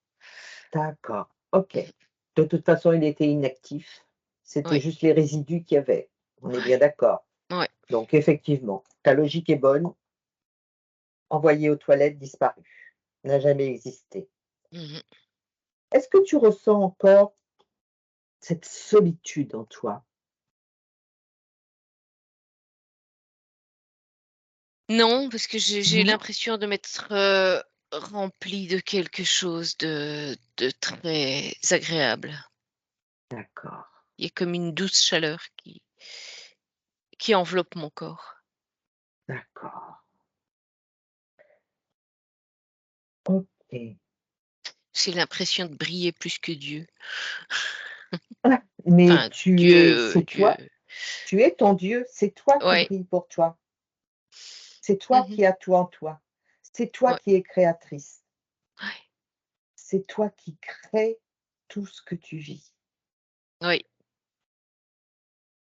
A: D'accord, OK.
C: Mmh.
A: De toute façon, il était inactif. C'était
C: Oui,
A: juste les résidus qu'il y avait. On est
C: ouais,
A: bien d'accord?
C: ouais.
A: Donc effectivement, ta logique est bonne. Envoyé aux toilettes, disparu. N'a jamais existé.
C: Mmh mh.
A: Est-ce que tu ressens encore cette solitude en toi?
C: Non, parce que j'ai
A: Non?
C: l'impression de m'être, remplie de quelque chose de très agréable.
A: D'accord,
C: Il y a comme une douce chaleur qui enveloppe mon corps.
A: d'accord. OK.
C: J'ai l'impression de briller plus que Dieu.
A: Mais
C: Enfin, Dieu,
A: c'est
C: Dieu,
A: toi, tu es ton Dieu, c'est toi qui
C: ouais,
A: brille pour toi. C'est toi
C: mmh,
A: qui as tout en toi. C'est toi
C: ouais,
A: qui es créatrice.
C: ouais,
A: C'est toi qui crée tout ce que tu vis.
C: oui.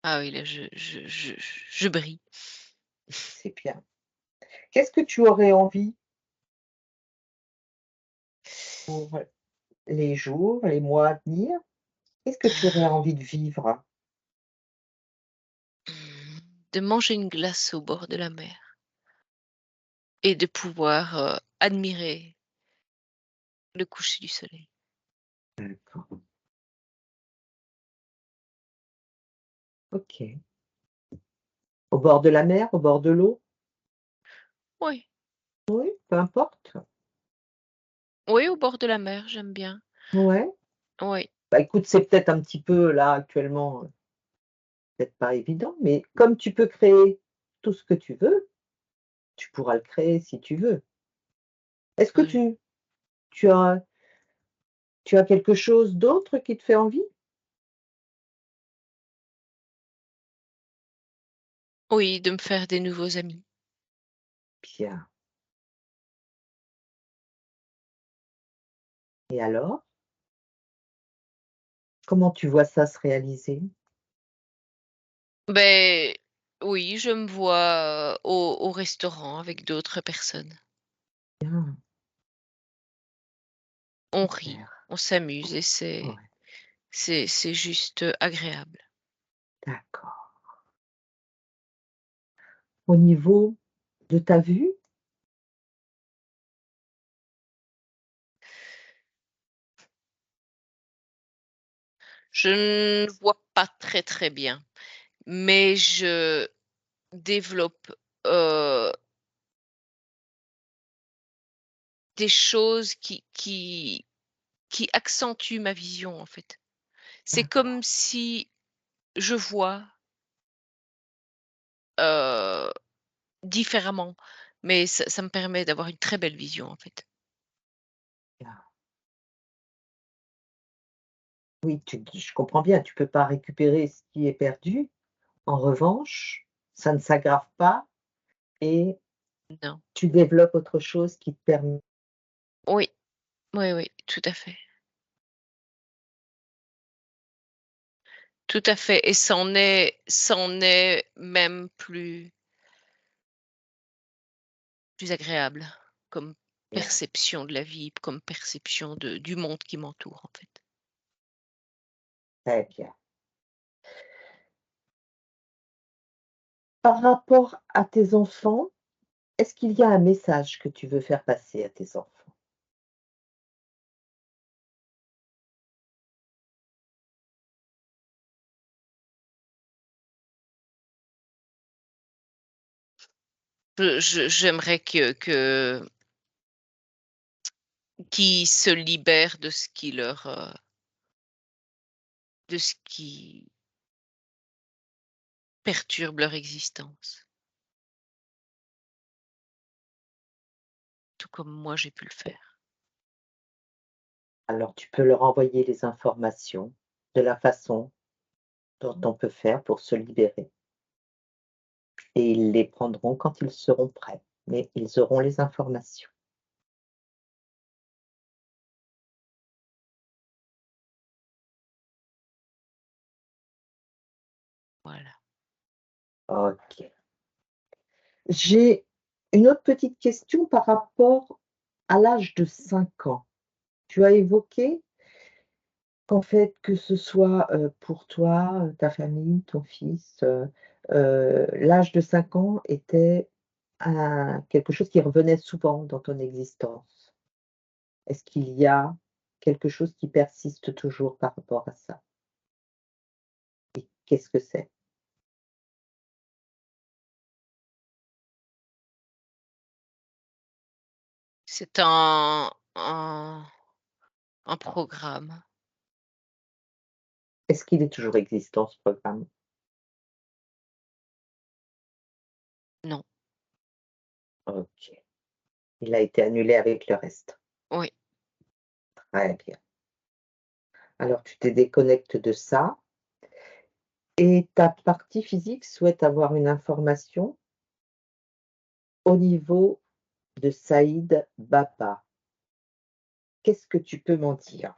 C: Ah oui, là, je brille.
A: C'est bien. Qu'est-ce que tu aurais envie pour les jours, les mois à venir? Qu'est-ce que tu aurais envie de vivre?
C: De manger une glace au bord de la mer et de pouvoir, admirer le coucher du soleil.
A: D'accord, OK. Au bord de la mer, au bord de l'eau?
C: Oui,
A: Oui, peu importe.
C: oui, au bord de la mer, j'aime bien.
A: Ouais.
C: Oui,
A: Bah, écoute, c'est peut-être un petit peu là actuellement, peut-être pas évident, mais comme tu peux créer tout ce que tu veux, tu pourras le créer si tu veux. Est-ce que
C: oui.
A: tu as tu as quelque chose d'autre qui te fait envie?
C: Oui, de me faire des nouveaux amis.
A: Bien. Et alors? Comment tu vois ça se réaliser?
C: Ben oui, je me vois, au restaurant avec d'autres personnes.
A: Bien,
C: On rit,
A: super.
C: on s'amuse et c'est
A: Ouais,
C: c'est juste, agréable.
A: d'accord. Au niveau de ta vue?
C: Je ne vois pas très, très bien, mais je développe, heu, des choses qui accentuent ma vision, en fait. C'est comme
A: D'accord,
C: si je vois, heu, différemment, mais ça me permet d'avoir une très belle vision, en fait.
A: bien. Oui, je comprends bien, tu peux pas récupérer ce qui est perdu. En revanche, ça ne s'aggrave pas et
C: Non.
A: tu développes autre chose qui te permet
C: Oui, oui, oui, tout à fait. Tout à fait et c'en est même plus agréable comme
A: bien,
C: perception de la vie, comme perception du monde qui m'entoure, en fait.
A: très bien. Par rapport à tes enfants, est-ce qu'il y a un message que tu veux faire passer à tes enfants?
C: J'aimerais que qu'ils se libèrent de ce qui perturbe leur existence, tout comme moi j'ai pu le faire.
A: Alors tu peux leur envoyer les informations de la façon dont on peut faire pour se libérer et ils les prendront quand ils seront prêts, mais ils auront les informations.
C: Voilà.
A: OK. J'ai une autre petite question par rapport à l'âge de 5 ans. Tu as évoqué qu'en fait, que ce soit, pour toi, ta famille, ton fils, l'âge de 5 ans était un quelque chose qui revenait souvent dans ton existence. Est-ce qu'il y a quelque chose qui persiste toujours par rapport à ça? Et qu'est-ce que c'est?
C: C'est un programme.
A: Est-ce qu'il est toujours existant ce programme?
C: Non.
A: OK. Il a été annulé avec le reste.
C: Oui.
A: Très bien. Alors tu te déconnectes de ça et ta partie physique souhaite avoir une information au niveau de Saïd Baba. Qu'est-ce que tu peux m'en dire?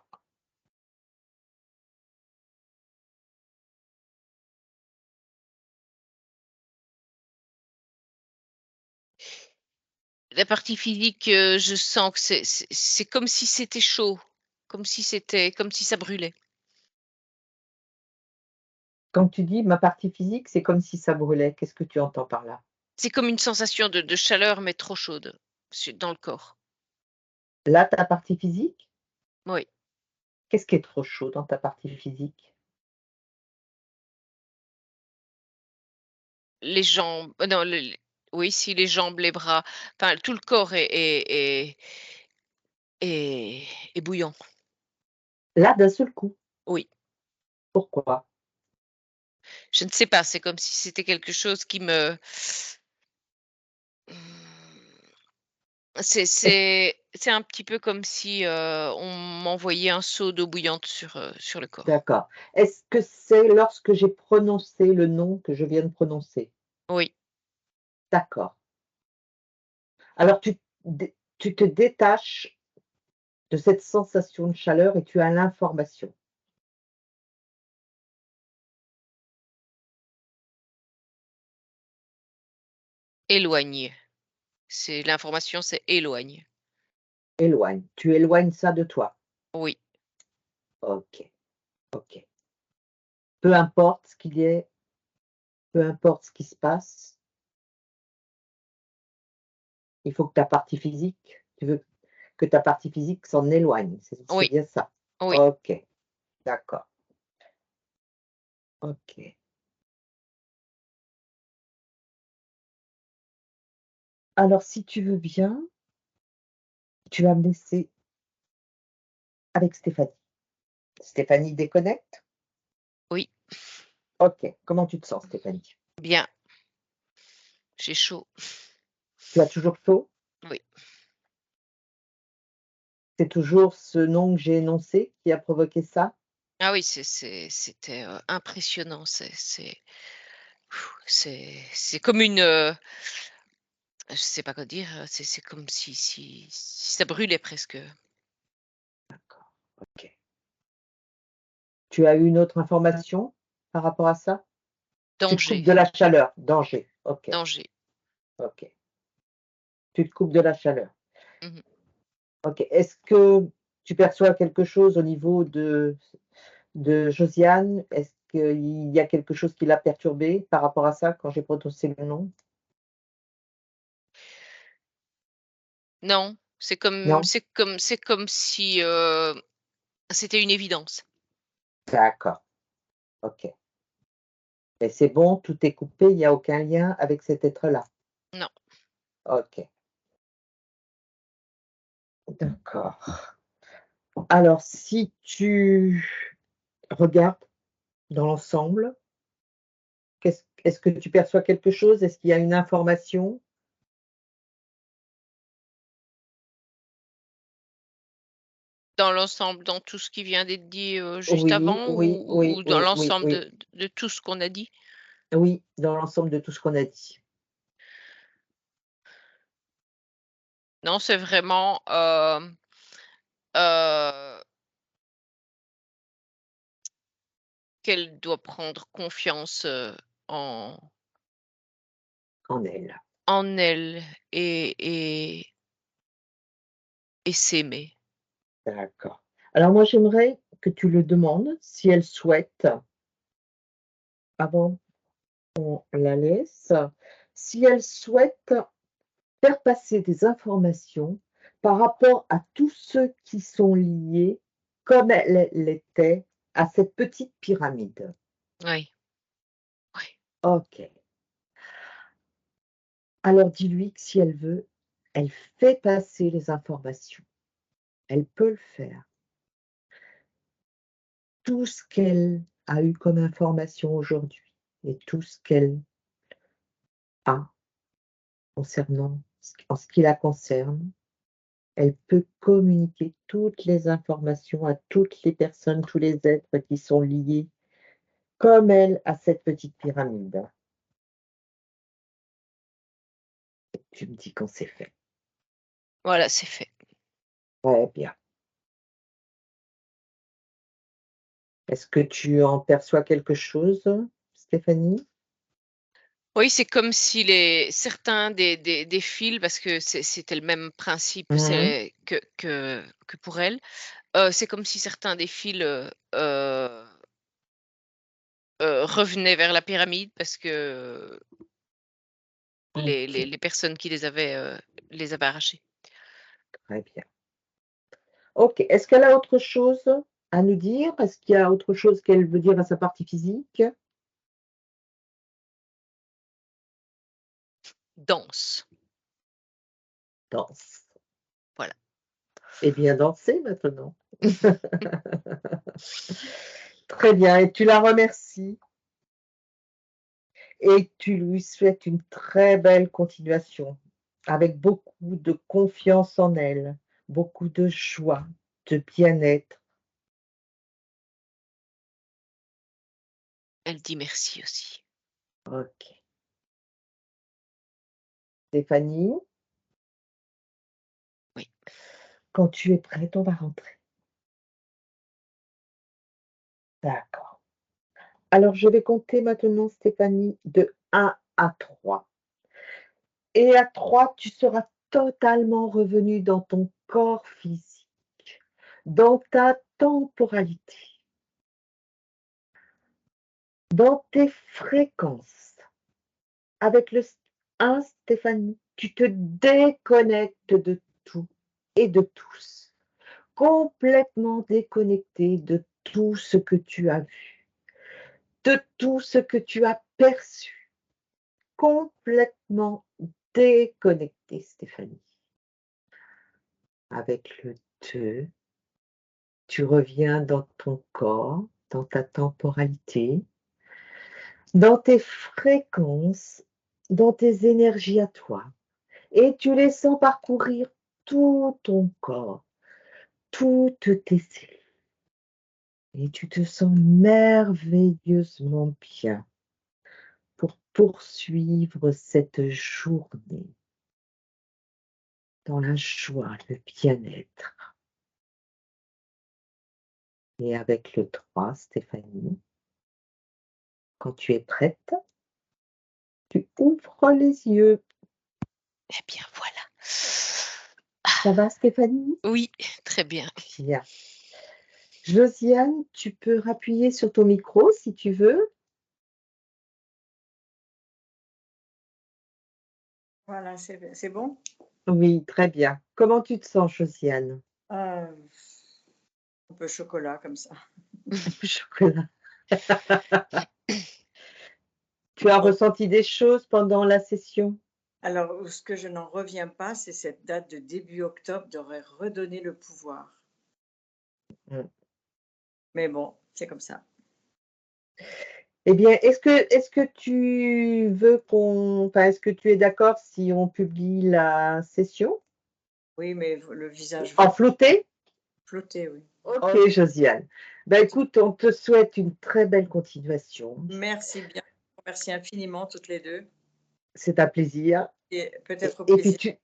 C: La partie physique, je sens que c'est comme si c'était chaud, comme si ça brûlait.
A: Quand tu dis: «Ma partie physique, c'est comme si ça brûlait», qu'est-ce que tu entends par là?
C: C'est comme une sensation de chaleur, mais trop chaude, dans le corps.
A: Là, ta partie physique?
C: Oui.
A: Qu'est-ce qui est trop chaud dans ta partie physique?
C: Les jambes, non, oui, si les jambes, les bras, enfin tout le corps est est bouillant.
A: Là, d'un seul coup.
C: Oui.
A: Pourquoi?
C: Je ne sais pas, c'est comme si c'était quelque chose qui me mmh,
A: Est-ce
C: c'est un petit peu comme si, on m'envoyait un seau d'eau bouillante sur le corps.
A: d'accord. Est-ce que c'est lorsque j'ai prononcé le nom que je viens de prononcer?
C: Oui,
A: D'accord. Alors tu te détaches de cette sensation de chaleur et tu as l'information.
C: Éloigne. C'est l'information, c'est éloigne.
A: Éloigne. Tu éloignes ça de toi.
C: Oui,
A: OK, OK. Peu importe ce qu'il y ait, peu importe ce qui se passe, il faut que ta partie physique tu veux que ta partie physique s'en éloigne, c'est
C: oui,
A: bien ça?
C: oui.
A: OK, d'accord. OK. Alors si tu veux bien, tu vas me laisser avec Stéphanie. Stéphanie déconnecte?
C: Oui,
A: OK. Comment tu te sens Stéphanie?
C: bien. J'ai chaud.
A: Tu as toujours chaud?
C: Oui.
A: C'est toujours ce nom que j'ai énoncé qui a provoqué ça?
C: Ah oui, c'était, impressionnant. C'est comme une, je sais pas quoi dire, c'est comme si ça brûlait presque.
A: D'accord, OK. Tu as eu une autre information par rapport à ça? Tu te coupes
C: Danger,
A: de la chaleur, danger. OK,
C: danger.
A: OK. Tu te coupes de la chaleur.
C: Mmh.
A: OK. Est-ce que tu perçois quelque chose au niveau de Josiane? Est-ce qu'il y a quelque chose qui l'a perturbée par rapport à ça quand j'ai prononcé le nom?
C: Non,
A: Non?
C: c'est comme si, c'était une évidence.
A: D'accord, OK. Et c'est bon, tout est coupé, il y a aucun lien avec cet être-là?
C: Non.
A: OK, d'accord. Alors si tu regardes dans l'ensemble, est-ce que tu perçois quelque chose? Est-ce qu'il y a une information?
C: Dans l'ensemble, dans tout ce qui vient d'être dit, juste
A: Oui,
C: avant
A: oui, oui,
C: ou dans
A: oui, oui,
C: l'ensemble
A: oui.
C: de tout ce qu'on a dit?
A: Oui, dans l'ensemble de tout ce qu'on a dit.
C: Non, c'est vraiment, heu, qu'elle doit prendre confiance, en
A: En elle.
C: en elle et s'aimer.
A: D'accord. Alors moi, j'aimerais que tu le demandes si elle souhaite, avant qu'on la laisse, si elle souhaite faire passer des informations par rapport à tous ceux qui sont liés, comme elle l'était, à cette petite pyramide.
C: Oui, oui.
A: OK. Alors dis-lui que si elle veut, elle fait passer les informations. Elle peut le faire. Tout ce qu'elle a eu comme information aujourd'hui et tout ce qu'elle a concernant en ce qui la concerne, elle peut communiquer toutes les informations à toutes les personnes, tous les êtres qui sont liés, comme elle, à cette petite pyramide. Tu me dis quand c'est fait.
C: Voilà, c'est fait.
A: Très bien. Est-ce que tu en perçois quelque chose, Stéphanie?
C: Oui, c'est comme si certains des fils, parce que c'était le même principe,
A: Mmh.
C: c'est que pour elle, c'est comme si certains des fils, revenaient vers la pyramide parce que
A: OK,
C: les personnes qui les avaient arrachés.
A: très bien. OK. Est-ce qu'elle a autre chose à nous dire? Est-ce qu'il y a autre chose qu'elle veut dire à sa partie physique?
C: Danse,
A: Danse.
C: voilà.
A: Eh bien, dansez maintenant. Très bien et tu la remercies et tu lui souhaites une très belle continuation avec beaucoup de confiance en elle, beaucoup de joie, de bien-être.
C: Elle dit merci aussi.
A: OK. Stéphanie,
C: Oui.
A: Quand tu es prête, on va rentrer. D'accord. Alors, je vais compter maintenant, Stéphanie, de 1 à 3. Et à 3, tu seras totalement revenue dans ton corps physique, dans ta temporalité, dans tes fréquences. Avec le 1, Stéphanie, tu te déconnectes de tout et de tous, complètement déconnecté de tout ce que tu as vu, de tout ce que tu as perçu, complètement déconnecté, Stéphanie. Avec le 2, tu reviens dans ton corps, dans ta temporalité, dans tes fréquences, dans tes énergies à toi. Et tu les sens parcourir tout ton corps, toutes tes cellules. Et tu te sens merveilleusement bien pour poursuivre cette journée dans la joie, le bien-être. Et avec le 3, Stéphanie, quand tu es prête, tu ouvres les yeux.
C: Eh bien, voilà.
A: Ça va, Stéphanie?
C: Oui, très bien.
A: Bien. Josiane, tu peux appuyer sur ton micro si tu veux.
B: Voilà, c'est bon?
A: Oui, très bien. Comment tu te sens, Josiane?
B: Un peu chocolat comme ça.
A: Chocolat. Tu as ressenti des choses pendant la session?
B: Alors, ce que je n'en reviens pas, c'est cette date de début octobre d'aurait redonné le pouvoir.
A: Mm.
B: Mais bon, c'est comme ça.
A: Eh bien, est-ce que tu veux est-ce que tu es d'accord si on publie la session
B: Oui, mais le visage
A: en flouté?
B: flotté, oui.
A: Ok, Josiane. Ben, écoute, on te souhaite une très belle continuation.
B: Merci bien. Merci infiniment toutes les deux.
A: C'est un plaisir.
B: Et peut-être au
A: Et
B: plaisir.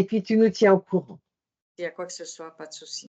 A: puis tu nous tiens au courant.
B: S'il y a quoi que ce soit, pas de souci.